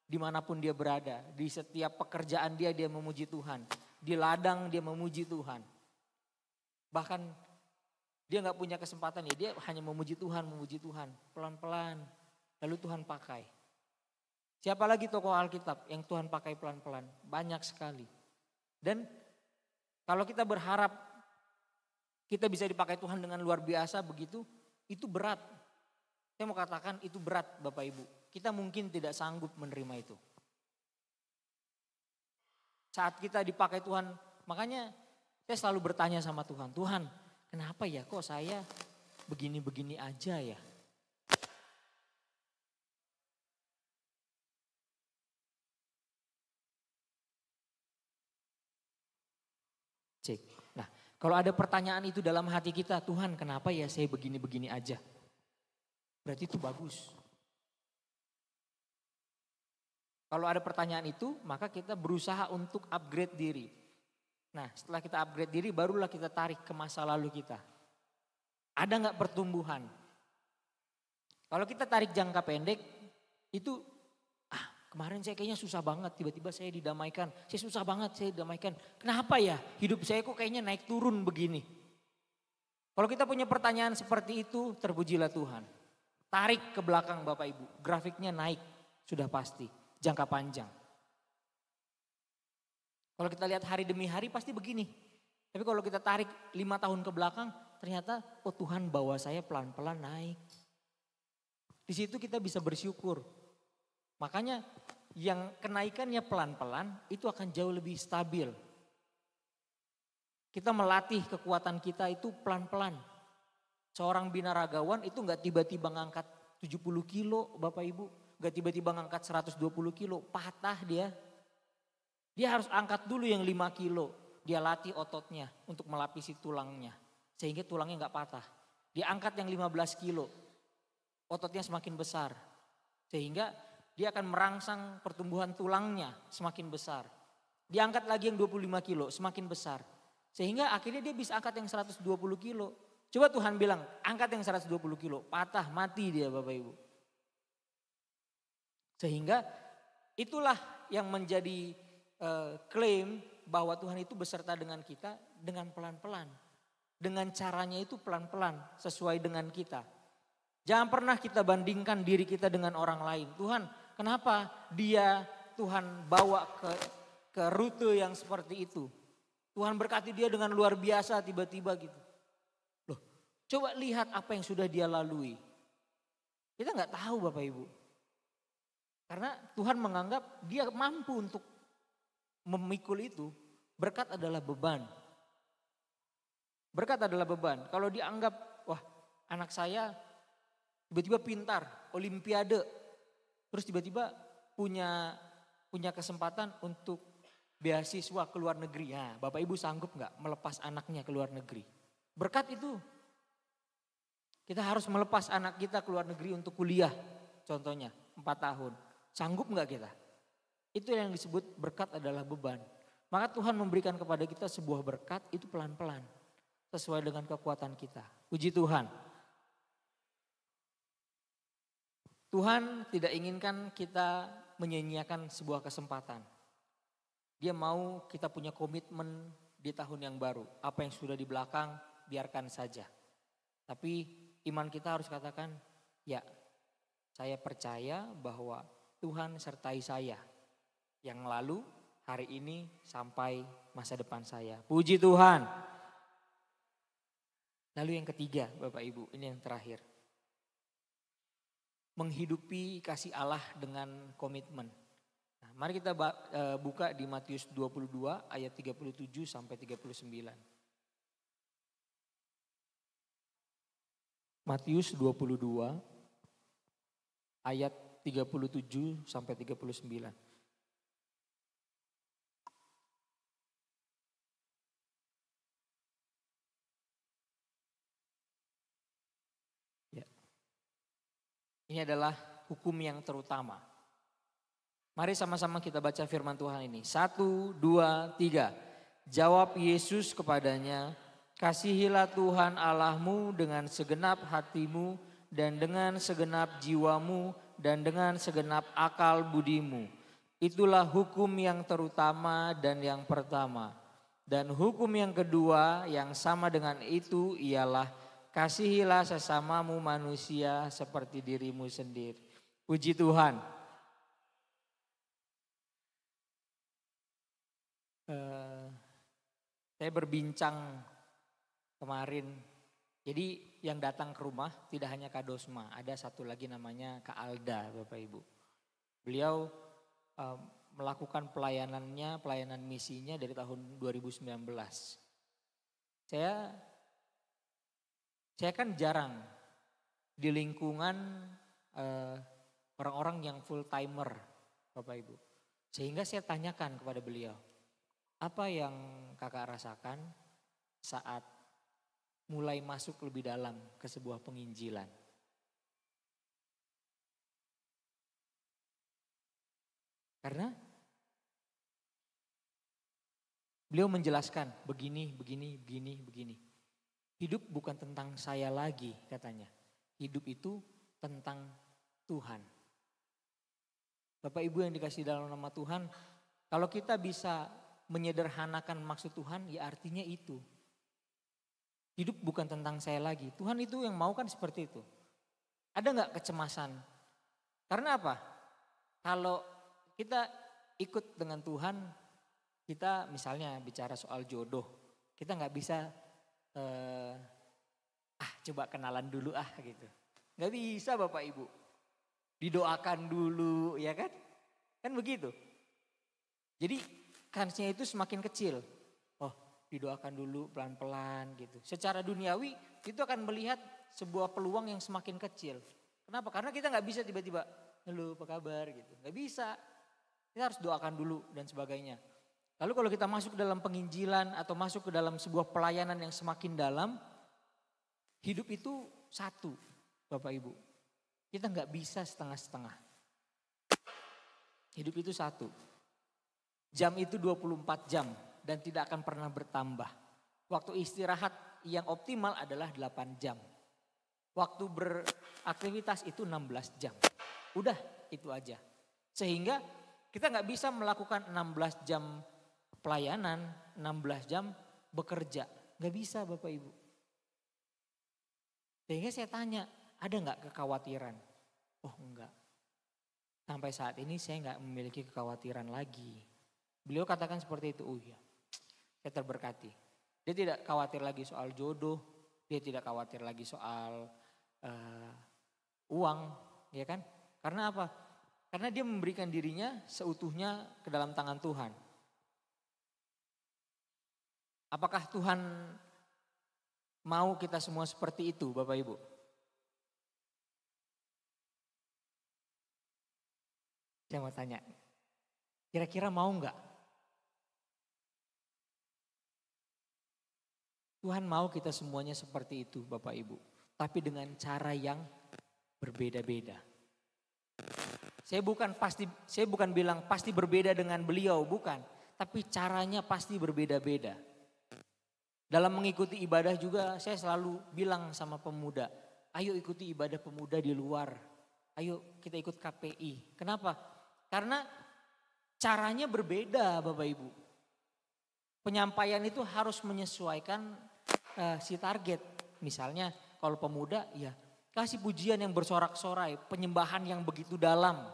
Speaker 4: dimanapun dia berada. Di setiap pekerjaan dia memuji Tuhan. Di ladang dia memuji Tuhan. Bahkan dia gak punya kesempatan ya, dia hanya memuji Tuhan. Pelan-pelan, lalu Tuhan pakai. Siapa lagi tokoh Alkitab yang Tuhan pakai pelan-pelan? Banyak sekali. Dan kalau kita berharap kita bisa dipakai Tuhan dengan luar biasa begitu, itu berat. Saya mau katakan itu berat Bapak Ibu. Kita mungkin tidak sanggup menerima itu. Saat kita dipakai Tuhan, makanya saya selalu bertanya sama Tuhan, Tuhan kenapa ya kok saya begini-begini aja ya? Cek. Nah, kalau ada pertanyaan itu dalam hati kita, Tuhan kenapa ya saya begini-begini aja? Berarti itu bagus. Kalau ada pertanyaan itu, maka kita berusaha untuk upgrade diri. Nah, setelah kita upgrade diri, barulah kita tarik ke masa lalu kita. Ada nggak pertumbuhan? Kalau kita tarik jangka pendek, itu kemarin saya kayaknya susah banget, tiba-tiba saya didamaikan. Saya susah banget, saya didamaikan. Kenapa ya hidup saya kok kayaknya naik turun begini? Kalau kita punya pertanyaan seperti itu, terpujilah Tuhan. Tarik ke belakang Bapak Ibu, grafiknya naik, sudah pasti, jangka panjang. Kalau kita lihat hari demi hari pasti begini. Tapi kalau kita tarik 5 tahun ke belakang, ternyata Tuhan bawa saya pelan-pelan naik. Di situ kita bisa bersyukur. Makanya yang kenaikannya pelan-pelan itu akan jauh lebih stabil. Kita melatih kekuatan kita itu pelan-pelan. Seorang binaragawan itu gak tiba-tiba ngangkat 70 kilo Bapak Ibu. Gak tiba-tiba ngangkat 120 kilo, patah dia. Dia harus angkat dulu yang 5 kilo. Dia latih ototnya untuk melapisi tulangnya. Sehingga tulangnya gak patah. Dia angkat yang 15 kilo. Ototnya semakin besar. Sehingga dia akan merangsang pertumbuhan tulangnya semakin besar. Dia angkat lagi yang 25 kilo semakin besar. Sehingga akhirnya dia bisa angkat yang 120 kilo. Coba Tuhan bilang, angkat yang 120 kilo, patah, mati dia Bapak Ibu. Sehingga itulah yang menjadi klaim bahwa Tuhan itu beserta dengan kita dengan pelan-pelan. Dengan caranya itu pelan-pelan sesuai dengan kita. Jangan pernah kita bandingkan diri kita dengan orang lain. Tuhan, kenapa dia Tuhan bawa ke rute yang seperti itu? Tuhan berkati dia dengan luar biasa tiba-tiba gitu. Loh, coba lihat apa yang sudah dia lalui. Kita nggak tahu Bapak Ibu. Karena Tuhan menganggap dia mampu untuk memikul itu. Berkat adalah beban. Berkat adalah beban. Kalau dianggap, wah anak saya tiba-tiba pintar, olimpiade. Terus tiba-tiba punya kesempatan untuk beasiswa ke luar negeri. Nah, Bapak Ibu sanggup nggak melepas anaknya ke luar negeri? Berkat itu. Kita harus melepas anak kita ke luar negeri untuk kuliah. Contohnya 4 tahun. Sanggup nggak kita? Itu yang disebut berkat adalah beban. Maka Tuhan memberikan kepada kita sebuah berkat itu pelan-pelan. Sesuai dengan kekuatan kita. Puji Tuhan. Tuhan tidak inginkan kita menyia-nyiakan sebuah kesempatan. Dia mau kita punya komitmen di tahun yang baru. Apa yang sudah di belakang biarkan saja. Tapi iman kita harus katakan, ya saya percaya bahwa Tuhan sertai saya. Yang lalu, hari ini sampai masa depan saya. Puji Tuhan. Lalu yang ketiga Bapak Ibu, ini yang terakhir. Menghidupi kasih Allah dengan komitmen. Nah, mari kita buka di Matius 22 ayat 37 sampai 39. Matius 22 ayat 37 sampai 39. Ini adalah hukum yang terutama. Mari sama-sama kita baca firman Tuhan ini. 1, 2, 3. Jawab Yesus kepadanya, kasihilah Tuhan Allahmu dengan segenap hatimu dan dengan segenap jiwamu dan dengan segenap akal budimu. Itulah hukum yang terutama dan yang pertama. Dan hukum yang kedua yang sama dengan itu ialah kasihilah sesamamu manusia seperti dirimu sendiri. Puji Tuhan. Saya berbincang kemarin. Jadi yang datang ke rumah tidak hanya Kak Dosma. Ada satu lagi namanya Kak Alda Bapak Ibu. Beliau melakukan pelayanan misinya dari tahun 2019. Saya kan jarang di lingkungan orang-orang yang full timer Bapak Ibu. Sehingga saya tanyakan kepada beliau, apa yang kakak rasakan saat mulai masuk lebih dalam ke sebuah penginjilan? Karena beliau menjelaskan begini. Hidup bukan tentang saya lagi katanya. Hidup itu tentang Tuhan. Bapak Ibu yang dikasih dalam nama Tuhan. Kalau kita bisa menyederhanakan maksud Tuhan ya artinya itu. Hidup bukan tentang saya lagi. Tuhan itu yang mau kan seperti itu. Ada gak kecemasan? Karena apa? Kalau kita ikut dengan Tuhan. Kita misalnya bicara soal jodoh. Kita gak bisa coba kenalan dulu gitu. Gak bisa Bapak Ibu. Didoakan dulu ya kan. Kan begitu. Jadi kansnya itu semakin kecil. Oh didoakan dulu pelan-pelan gitu. Secara duniawi itu akan melihat sebuah peluang yang semakin kecil. Kenapa? Karena kita gak bisa tiba-tiba halo apa kabar gitu. Gak bisa. Kita harus doakan dulu dan sebagainya. Lalu kalau kita masuk ke dalam penginjilan atau masuk ke dalam sebuah pelayanan yang semakin dalam, hidup itu satu Bapak Ibu. Kita nggak bisa setengah-setengah. Hidup itu satu. Jam itu 24 jam dan tidak akan pernah bertambah. Waktu istirahat yang optimal adalah 8 jam. Waktu beraktivitas itu 16 jam. Udah itu aja. Sehingga kita nggak bisa melakukan 16 jam pelayanan, 16 jam bekerja. Nggak bisa Bapak Ibu. Sehingga saya tanya, ada nggak kekhawatiran? Oh enggak. Sampai saat ini saya nggak memiliki kekhawatiran lagi. Beliau katakan seperti itu, oh iya, saya terberkati. Dia tidak khawatir lagi soal jodoh, dia tidak khawatir lagi soal uang, ya kan? Karena apa? Karena dia memberikan dirinya seutuhnya ke dalam tangan Tuhan. Apakah Tuhan mau kita semua seperti itu, Bapak Ibu? Saya mau tanya, kira-kira mau enggak? Tuhan mau kita semuanya seperti itu Bapak Ibu. Tapi dengan cara yang berbeda-beda. Saya bukan bilang pasti berbeda dengan beliau, bukan. Tapi caranya pasti berbeda-beda. Dalam mengikuti ibadah juga saya selalu bilang sama pemuda, ayo ikuti ibadah pemuda di luar. Ayo kita ikut KPI. Kenapa? Karena caranya berbeda Bapak Ibu. Penyampaian itu harus menyesuaikan si target. Misalnya kalau pemuda ya kasih pujian yang bersorak-sorai, penyembahan yang begitu dalam.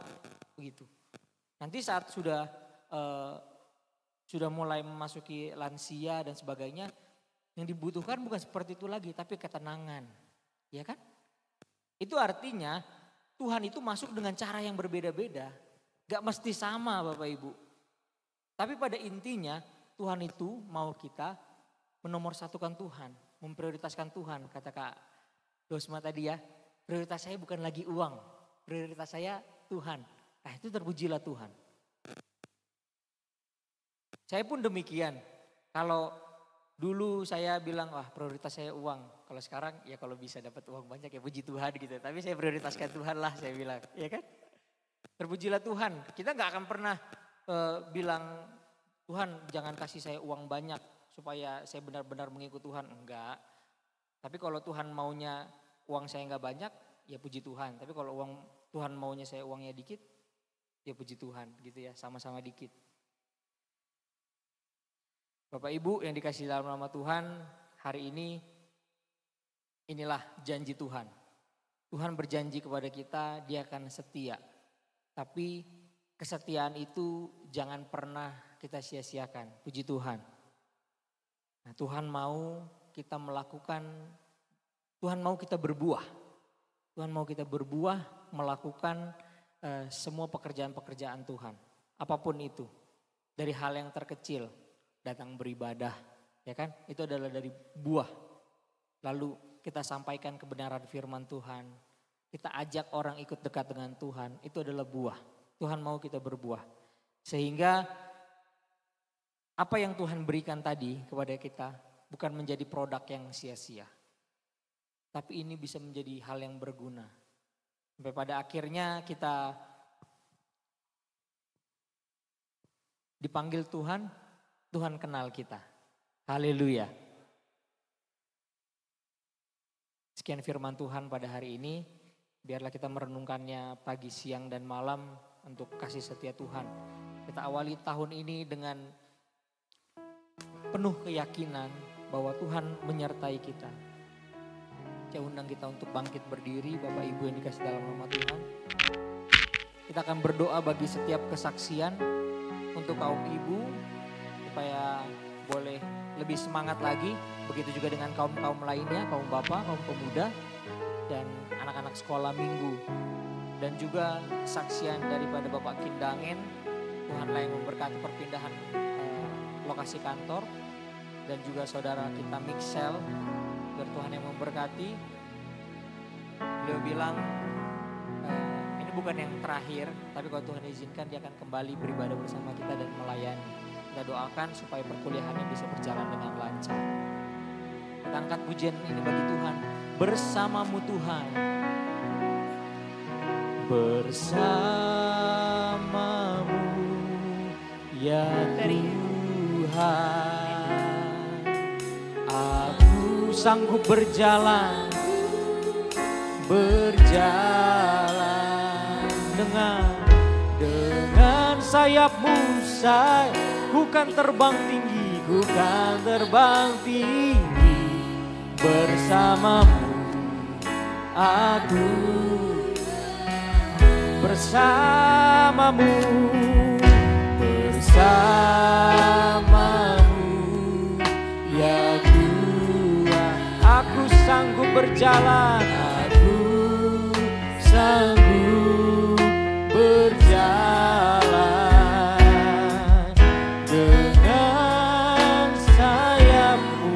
Speaker 4: Begitu. Nanti saat sudah mulai memasuki lansia dan sebagainya, yang dibutuhkan bukan seperti itu lagi, tapi ketenangan. Ya kan? Itu artinya Tuhan itu masuk dengan cara yang berbeda-beda. Gak mesti sama Bapak Ibu. Tapi pada intinya Tuhan itu mau kita menomorsatukan Tuhan. Memprioritaskan Tuhan. Kata Kak Dosma tadi ya. Prioritas saya bukan lagi uang. Prioritas saya Tuhan. Nah itu terpujilah Tuhan. Saya pun demikian. Kalau dulu saya bilang wah prioritas saya uang. Kalau sekarang ya kalau bisa dapat uang banyak ya puji Tuhan gitu. Tapi saya prioritaskan Tuhan lah saya bilang. Ya kan? Terpujilah Tuhan. Kita gak akan pernah bilang Tuhan jangan kasih saya uang banyak supaya saya benar-benar mengikut Tuhan. Enggak. Tapi kalau Tuhan maunya uang saya gak banyak ya puji Tuhan. Tapi kalau Tuhan maunya saya uangnya dikit ya puji Tuhan gitu ya. Sama-sama dikit. Bapak Ibu yang dikasih dalam nama Tuhan, hari ini inilah janji Tuhan. Tuhan berjanji kepada kita dia akan setia. Tapi kesetiaan itu jangan pernah kita sia-siakan. Puji Tuhan. Nah, Tuhan mau kita melakukan, Tuhan mau kita berbuah. Tuhan mau kita berbuah melakukan semua pekerjaan-pekerjaan Tuhan. Apapun itu. Dari hal yang terkecil, datang beribadah. Ya kan? Itu adalah dari buah. Lalu kita sampaikan kebenaran firman Tuhan. Kita ajak orang ikut dekat dengan Tuhan. Itu adalah buah. Tuhan mau kita berbuah. Sehingga apa yang Tuhan berikan tadi kepada kita bukan menjadi produk yang sia-sia. Tapi ini bisa menjadi hal yang berguna. Sampai pada akhirnya kita dipanggil Tuhan, Tuhan kenal kita. Haleluya. Sekian firman Tuhan pada hari ini. Biarlah kita merenungkannya pagi, siang, dan malam untuk kasih setia Tuhan. Kita awali tahun ini dengan penuh keyakinan bahwa Tuhan menyertai kita. Saya undang kita untuk bangkit berdiri, Bapak Ibu yang dikasih dalam nama Tuhan. Kita akan berdoa bagi setiap kesaksian untuk kaum ibu supaya boleh lebih semangat lagi. Begitu juga dengan kaum-kaum lainnya, kaum bapak, kaum pemuda, dan anak-anak sekolah minggu. Dan juga saksian daripada Bapak Kindangen, Tuhanlah yang memberkati perpindahan lokasi kantor. Dan juga saudara kita Mixel, biar Tuhan yang memberkati. Beliau bilang ini bukan yang terakhir, tapi kalau Tuhan izinkan dia akan kembali beribadah bersama kita dan melayani. Kita doakan supaya perkuliahannya bisa berjalan dengan lancar. Kita angkat pujian ini bagi Tuhan. Bersamamu Tuhan. Bersamamu ya Tuhan. Aku sanggup berjalan dengan sayapmu say, ku kan terbang tinggi, ku kan terbang tinggi bersamamu. Aku bersamamu, ya Tuhan. Aku sanggup berjalan, aku sanggup berjalan dengan sayapmu,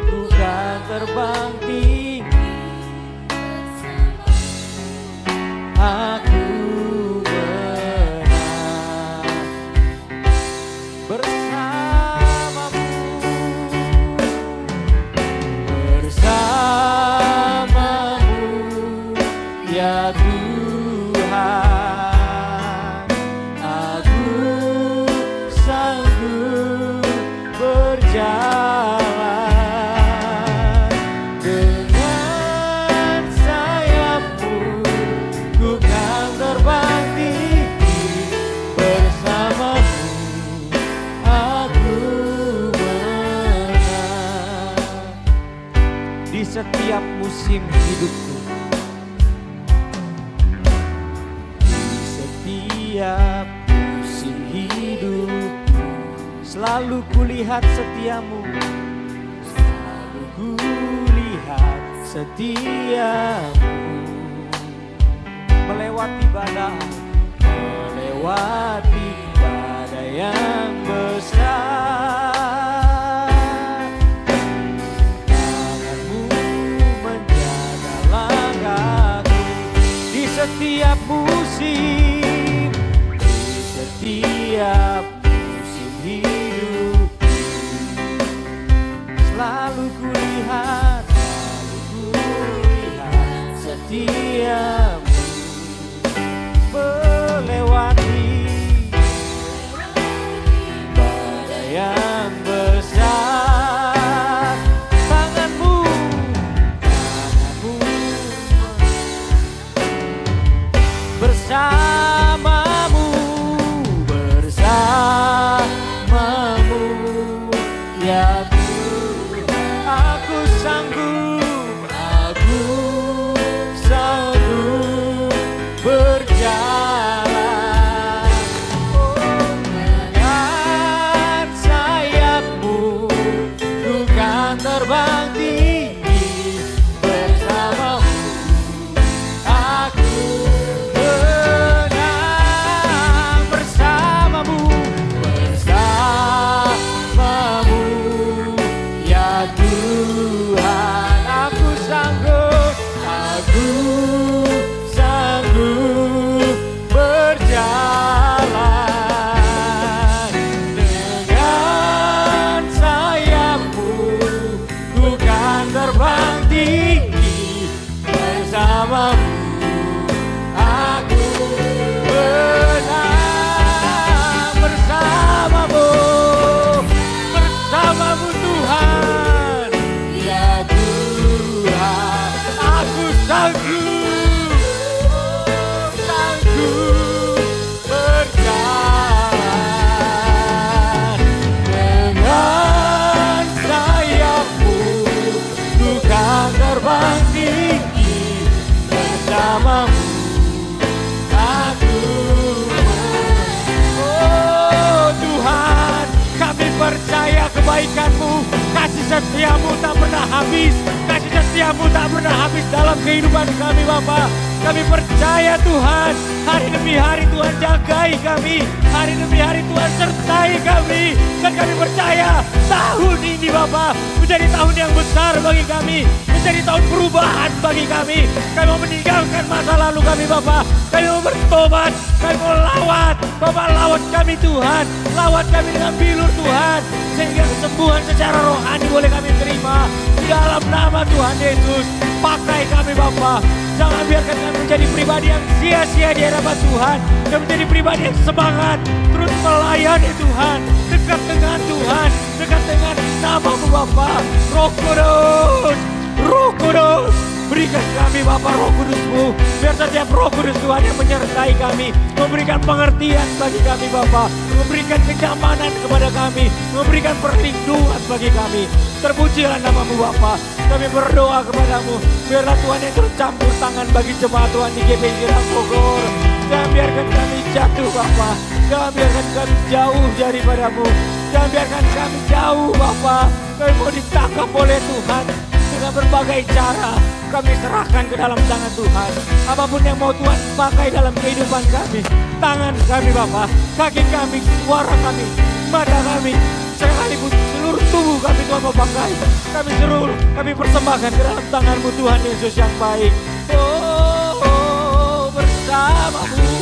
Speaker 4: ku kan terbang tinggi. Aku setiap musim hidupku, di setiap musim hidupku, selalu kulihat setiamu, selalu kulihat setiamu, melewati badai yang besar. Setiap musim, di setiap musim hidup, selalu kulihat setiamu, melewati badai yang besar. Tanganmu bersamamu, ya Tuhan. Aku sanggup berjalan, dengan sayapmu, ku kan terbang tinggi bersamamu. Aku percaya kebaikan-Mu, kasih setiamu tak pernah habis, kasih setiamu tak pernah habis dalam kehidupan kami Bapa. Kami percaya Tuhan, hari demi hari Tuhan jagai kami, hari demi hari Tuhan sertai kami, dan kami percaya tahun ini Bapa menjadi tahun yang besar bagi kami, menjadi tahun perubahan bagi kami. Kami mau meninggalkan masa lalu kami Bapa, kami mau bertobat, kami mau lawat Bapa, lawat kami Tuhan, lawat kami dengan bilur Tuhan, sehingga kesembuhan secara rohani boleh kami terima di dalam nama Tuhan Yesus. Pakai kami Bapa, jangan biarkan kami menjadi pribadi yang sia-sia di hadapan Tuhan, dan menjadi pribadi yang semangat terus melayani Tuhan, dekat dengan Tuhan, dekat dengan namamu Bapa. Roh Kudus, Roh Kudus, berikan kami Bapa Roh Kudus-Mu. Biar setiap Roh Kudus Tuhan yang menyertai kami, memberikan pengertian bagi kami Bapa, memberikan kenyamanan kepada kami, memberikan perlindungan bagi kami. Terpujilah namamu Bapa. Kami berdoa kepadamu, biarlah Tuhan yang tercampur tangan bagi jemaat Tuhan di GPI Girang Bogor. Jangan biarkan kami jatuh Bapa, jangan biarkan kami jauh daripadamu, jangan biarkan kami jauh Bapa. Kami mau ditangkap oleh Tuhan dengan berbagai cara. Kami serahkan ke dalam tangan Tuhan. Apapun yang mau Tuhan pakai dalam kehidupan kami, tangan kami Bapa, kaki kami, suara kami, mata kami, sekalipun seluruh tubuh kami Tuhan mau pakai. Kami persembahkan ke dalam tangan-Mu Tuhan Yesus yang baik. Oh, bersamamu,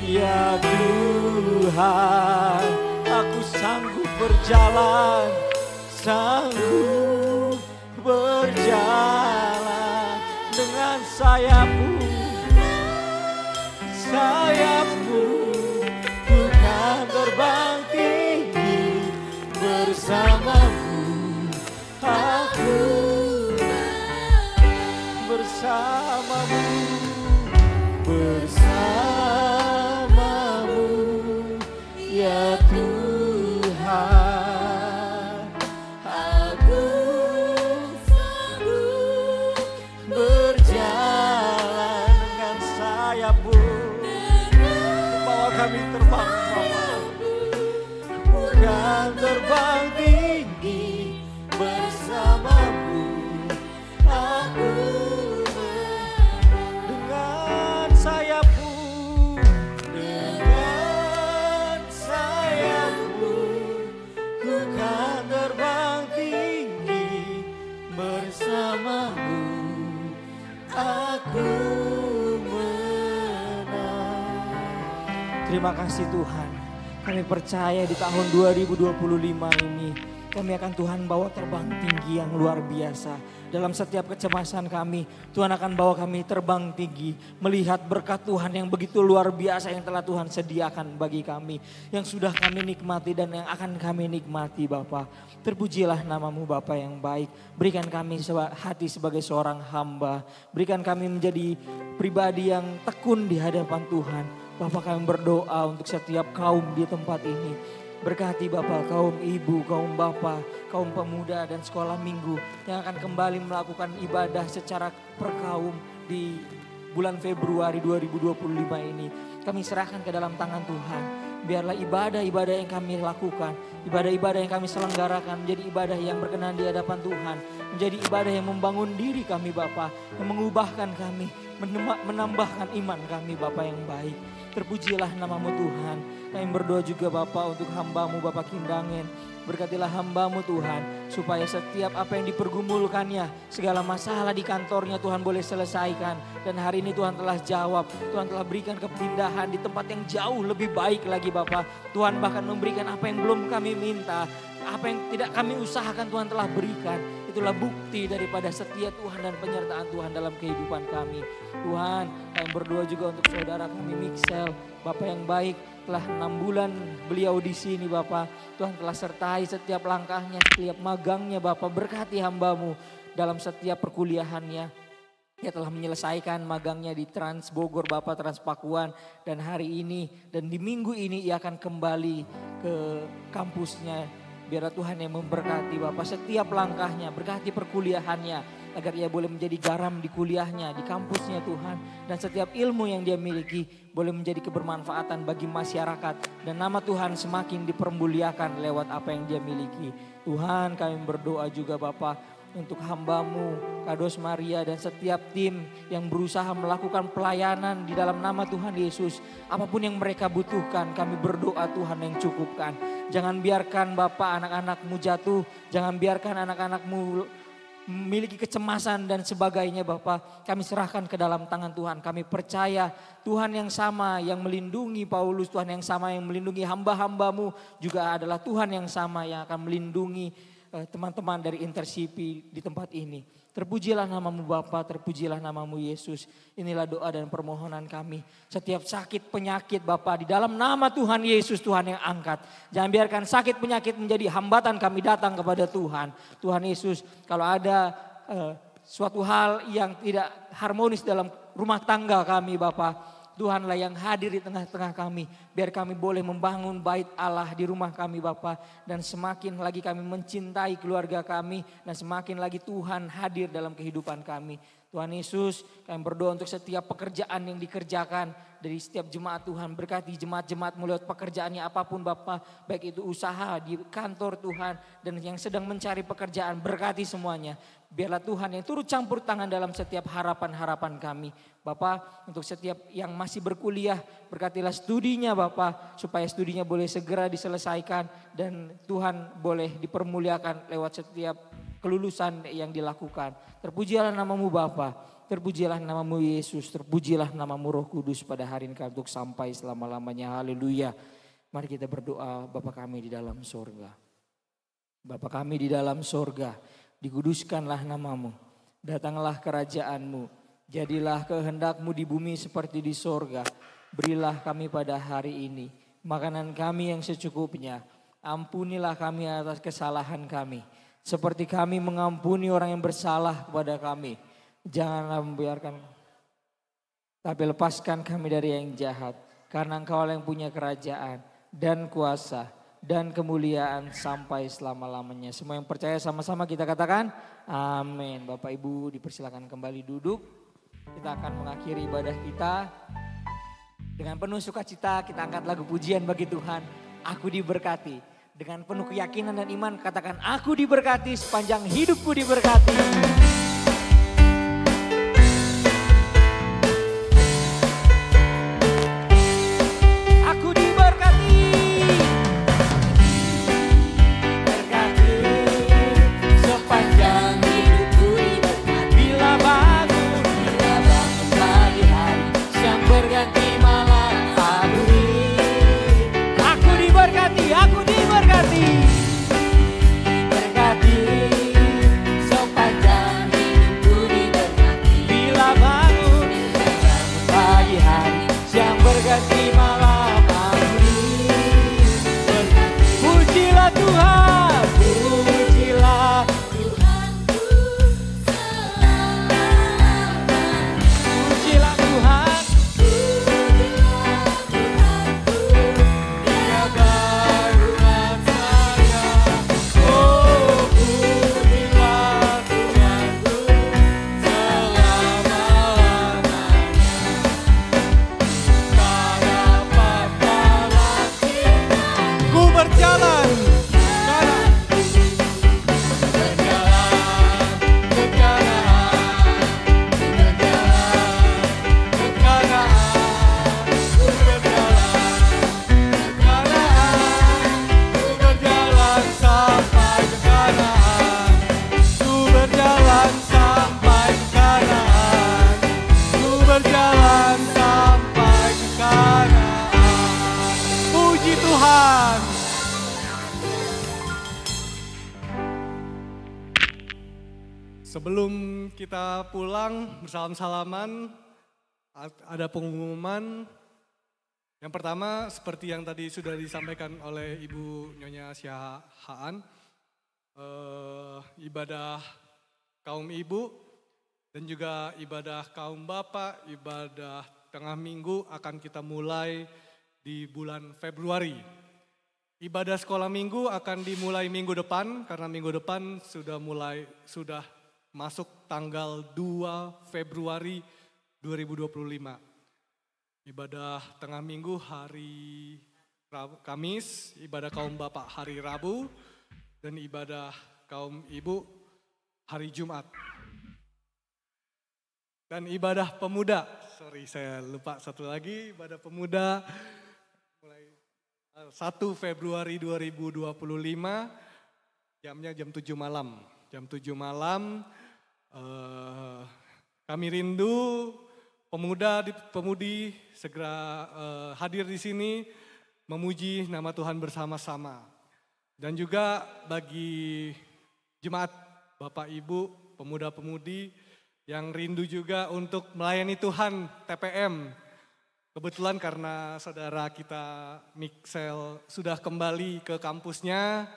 Speaker 4: ya Tuhan. Aku sanggup berjalan, sanggup berjalan dengan sayap-Mu. Sayap-Mu, ku kan terbang tinggi bersama-Mu. Aku bersama-Mu, bersama-Mu, ya Tuhan. Aku sanggup berjalan dengan sayap-Mu. Bawa kami terbang Bapa, bukan terbang tinggi bersama-Mu. Aku dengan sayap-Mu, dengan sayap-Mu, ku kan terbang tinggi bersama-Mu. Aku menang. Terima kasih Tuhan. Kami percaya di tahun 2025 ini kami akan Tuhan bawa terbang tinggi yang luar biasa. Dalam setiap kecemasan kami, Tuhan akan bawa kami terbang tinggi. Melihat berkat Tuhan yang begitu luar biasa yang telah Tuhan sediakan bagi kami. Yang sudah kami nikmati dan yang akan kami nikmati Bapa. Terpujilah namamu Bapa yang baik. Berikan kami hati sebagai seorang hamba. Berikan kami menjadi pribadi yang tekun di hadapan Tuhan. Bapa, kami berdoa untuk setiap kaum di tempat ini. Berkati Bapak, kaum ibu, kaum bapak, kaum pemuda dan sekolah minggu yang akan kembali melakukan ibadah secara perkaum di bulan Februari 2025 ini. Kami serahkan ke dalam tangan Tuhan. Biarlah ibadah-ibadah yang kami lakukan, ibadah-ibadah yang kami selenggarakan menjadi ibadah yang berkenan di hadapan Tuhan. Menjadi ibadah yang membangun diri kami Bapa, yang mengubahkan kami, menambahkan iman kami Bapa yang baik. Terpujilah namamu Tuhan. Kami berdoa juga Bapa untuk hamba-Mu Bapak Kindangen. Berkatilah hamba-Mu Tuhan, supaya setiap apa yang dipergumulkannya, segala masalah di kantornya Tuhan boleh selesaikan. Dan hari ini Tuhan telah jawab, Tuhan telah berikan kepindahan di tempat yang jauh lebih baik lagi Bapak. Tuhan bahkan memberikan apa yang belum kami minta, apa yang tidak kami usahakan Tuhan telah berikan. Itulah bukti daripada setia Tuhan dan penyertaan Tuhan dalam kehidupan kami. Tuhan, kami berdoa juga untuk saudara kami Mixel, Bapak yang baik. Telah 6 bulan beliau di sini Bapak. Tuhan telah sertai setiap langkahnya, setiap magangnya Bapak. Berkati hamba-Mu dalam setiap perkuliahannya. Ia telah menyelesaikan magangnya di Trans Bogor Bapak, Trans Pakuan. Dan hari ini dan di minggu ini ia akan kembali ke kampusnya. Biarlah Tuhan yang memberkati Bapak setiap langkahnya, berkati perkuliahannya. Agar ia boleh menjadi garam di kuliahnya, di kampusnya Tuhan. Dan setiap ilmu yang dia miliki boleh menjadi kebermanfaatan bagi masyarakat. Dan nama Tuhan semakin dipermuliakan lewat apa yang dia miliki. Tuhan, kami berdoa juga Bapak untuk hamba-Mu, Kados Maria dan setiap tim yang berusaha melakukan pelayanan di dalam nama Tuhan Yesus. Apapun yang mereka butuhkan, kami berdoa Tuhan yang cukupkan. Jangan biarkan Bapak anak-anak-Mu jatuh, jangan biarkan anak-anak-Mu memiliki kecemasan dan sebagainya Bapak. Kami serahkan ke dalam tangan Tuhan. Kami percaya Tuhan yang sama yang melindungi Paulus, Tuhan yang sama yang melindungi hamba-hamba-Mu juga adalah Tuhan yang sama yang akan melindungi teman-teman dari InterCP di tempat ini. Terpujilah namamu Bapa, terpujilah namamu Yesus. Inilah doa dan permohonan kami. Setiap sakit penyakit Bapa di dalam nama Tuhan Yesus, Tuhan yang angkat. Jangan biarkan sakit penyakit menjadi hambatan kami datang kepada Tuhan. Tuhan Yesus, kalau ada suatu hal yang tidak harmonis dalam rumah tangga kami Bapa, Tuhanlah yang hadir di tengah-tengah kami. Biar kami boleh membangun bait Allah di rumah kami Bapa. Dan semakin lagi kami mencintai keluarga kami. Dan semakin lagi Tuhan hadir dalam kehidupan kami. Tuhan Yesus, kami berdoa untuk setiap pekerjaan yang dikerjakan dari setiap jemaat Tuhan. Berkati jemaat-jemaat melihat pekerjaannya apapun Bapa. Baik itu usaha di kantor Tuhan dan yang sedang mencari pekerjaan. Berkati semuanya. Biarlah Tuhan yang turut campur tangan dalam setiap harapan-harapan kami. Bapa, untuk setiap yang masih berkuliah, berkatilah studinya Bapa. Supaya studinya boleh segera diselesaikan dan Tuhan boleh dipermuliakan lewat setiap kelulusan yang dilakukan. Terpujilah namamu Bapa, terpujilah namamu Yesus, terpujilah namamu Roh Kudus pada hari ini untuk sampai selama-lamanya. Haleluya. Mari kita berdoa. Bapa kami di dalam sorga. Bapa kami di dalam sorga, dikuduskanlah namamu, datanglah kerajaanmu, jadilah kehendakmu di bumi seperti di sorga. Berilah kami pada hari ini makanan kami yang secukupnya. Ampunilah kami atas kesalahan kami, seperti kami mengampuni orang yang bersalah kepada kami. Janganlah membiarkan, tapi lepaskan kami dari yang jahat. Karena Engkau yang punya kerajaan dan kuasa dan kemuliaan sampai selama-lamanya. Semua yang percaya sama-sama kita katakan amin. Bapak Ibu dipersilakan kembali duduk. Kita akan mengakhiri ibadah kita. Dengan penuh sukacita kita angkat lagu pujian bagi Tuhan. Aku diberkati. Dengan penuh keyakinan dan iman katakan aku diberkati, sepanjang hidupku diberkati. Aku diberkati.
Speaker 3: Berkati sepanjang hidupku diberkati. Bila bangun pagi hari, siang berganti malam.
Speaker 4: Aku diberkati, aku diberkati.
Speaker 3: Berkati sepanjang hidupku diberkati. Bila bangun pagi hari, siang berganti malam. Pujilah Tuhan, pujilah
Speaker 2: Tuhanku selama-lamanya.
Speaker 3: pujilah Tuhan. Dia barulah saya. Oh, pujilah Tuhanku selama-lamanya. Tak dapat balas cinta.
Speaker 1: Ku berjalan karena puji Tuhan. Sebelum kita pulang bersalam-salaman, ada pengumuman. Yang pertama seperti yang tadi sudah disampaikan oleh Ibu Nyonya Syahaan, ibadah kaum ibu dan juga ibadah kaum bapak, ibadah tengah minggu akan kita mulai di bulan Februari. Ibadah sekolah minggu akan dimulai minggu depan karena minggu depan sudah masuk tanggal 2 Februari 2025. Ibadah tengah minggu hari Kamis, ibadah kaum bapak hari Rabu, dan ibadah kaum ibu hari Jumat. Dan ibadah pemuda, saya lupa satu lagi, ibadah pemuda mulai 1 Februari 2025, jamnya jam 7 malam. Jam 7 malam, kami rindu pemudi segera hadir di sini memuji nama Tuhan bersama-sama. Dan juga bagi jemaat, Bapak Ibu, pemuda-pemudi yang rindu juga untuk melayani Tuhan TPM. Kebetulan karena saudara kita Mixel sudah kembali ke kampusnya,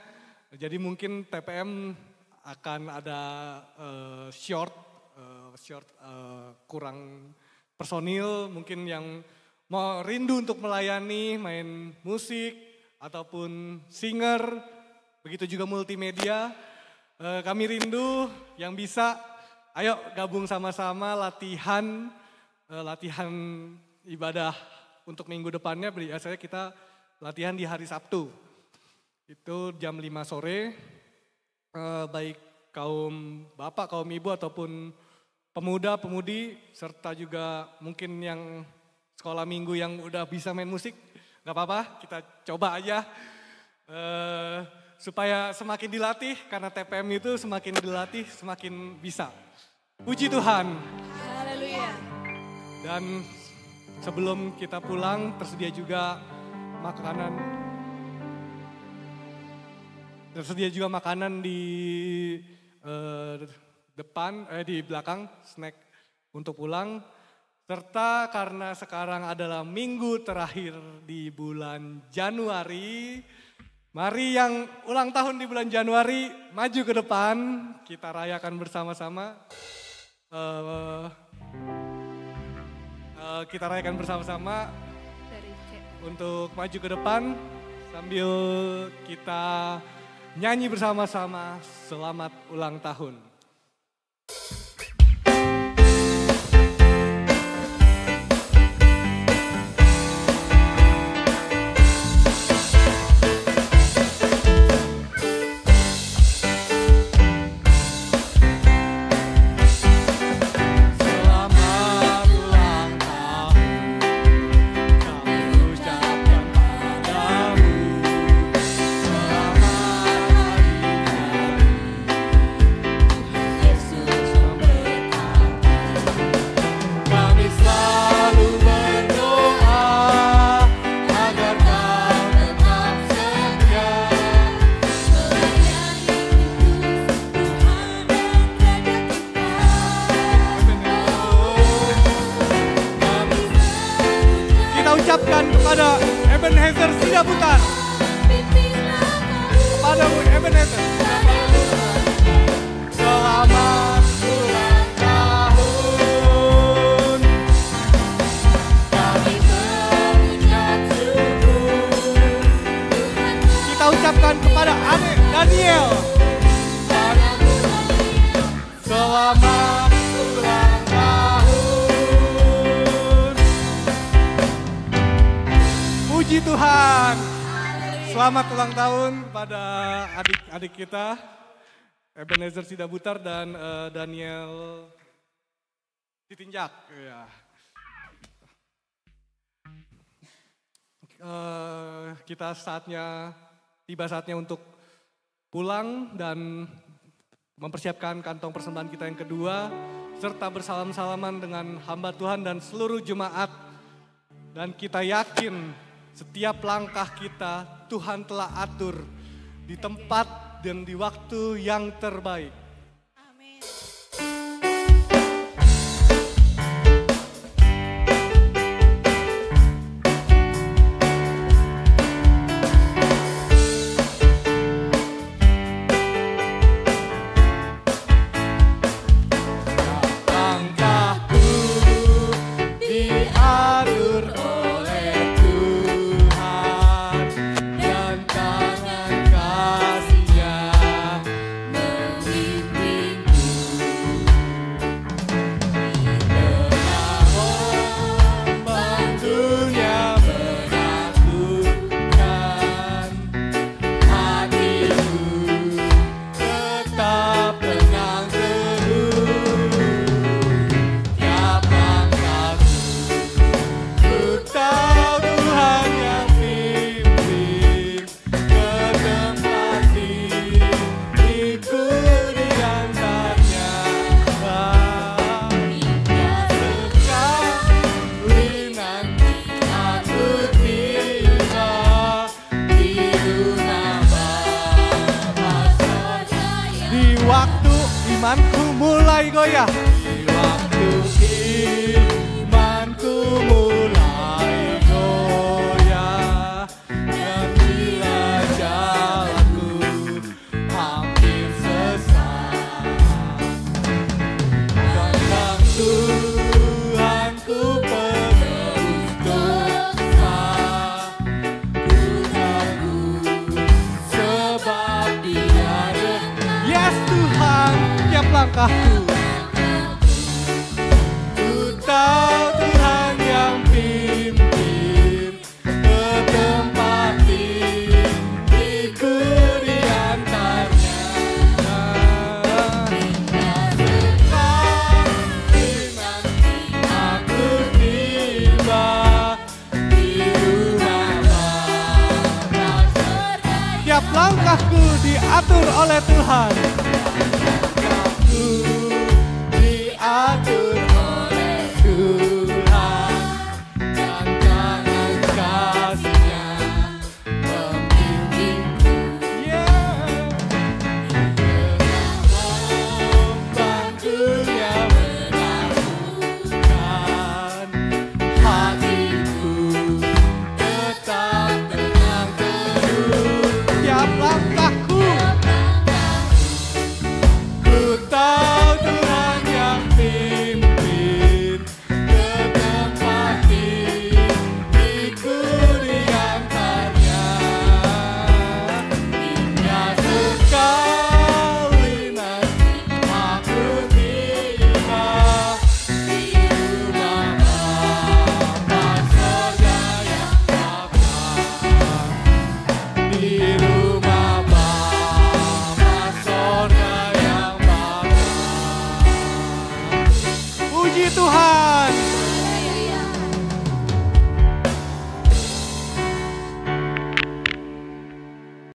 Speaker 1: jadi mungkin TPM akan ada kurang personil, mungkin yang mau rindu untuk melayani, main musik ataupun singer, begitu juga multimedia. Kami rindu yang bisa, ayo gabung sama-sama latihan ibadah untuk minggu depannya. Biasanya kita latihan di hari Sabtu. Itu jam 5 sore, baik kaum bapak, kaum ibu ataupun pemuda-pemudi, serta juga mungkin yang sekolah minggu yang udah bisa main musik, gak apa-apa, kita coba aja. Supaya semakin dilatih, karena TPM itu semakin dilatih semakin bisa. Puji Tuhan.
Speaker 2: Haleluya.
Speaker 1: Dan sebelum kita pulang tersedia juga makanan di di belakang, snack untuk pulang. Serta karena sekarang adalah minggu terakhir di bulan Januari, mari yang ulang tahun di bulan Januari maju ke depan, kita rayakan bersama-sama. Kita rayakan bersama-sama untuk maju ke depan sambil kita nyanyi bersama-sama selamat ulang tahun. Ucapkan kepada Ebenezer Sidabutar. Kepadamu Ebenezer. Selamat ulang tahun. Kami mengucap syukur. Kita ucapkan kepada adik Daniel. Selamat ulang tahun. Puji Tuhan. Selamat ulang tahun pada adik-adik kita, Ebenezer Sidabutar dan Daniel Titinjak. Ya. Kita tiba saatnya untuk pulang dan mempersiapkan kantong persembahan kita yang kedua, serta bersalam-salaman dengan hamba Tuhan dan seluruh jemaat. Dan kita yakin setiap langkah kita Tuhan telah atur di tempat dan di waktu yang terbaik.
Speaker 2: Amin.
Speaker 3: Langkahku diatur oleh Tuhan dan tangan kasih-Nya
Speaker 1: mulai goyah.
Speaker 3: Di waktu imanku mulai goyah, dan bila jalanku hampir sesat, tentang Tuhanku penuh dosa, ku tahu sebab Dia dekat.
Speaker 1: Yes Tuhan, tiap langkahku.
Speaker 3: Ku tahu Tuhan yang pimpin ke tempat diriku di antaranya. Nanti aku tiba di rumah Bapa surga.
Speaker 1: Tiap langkahku diatur oleh Tuhan.
Speaker 3: Aku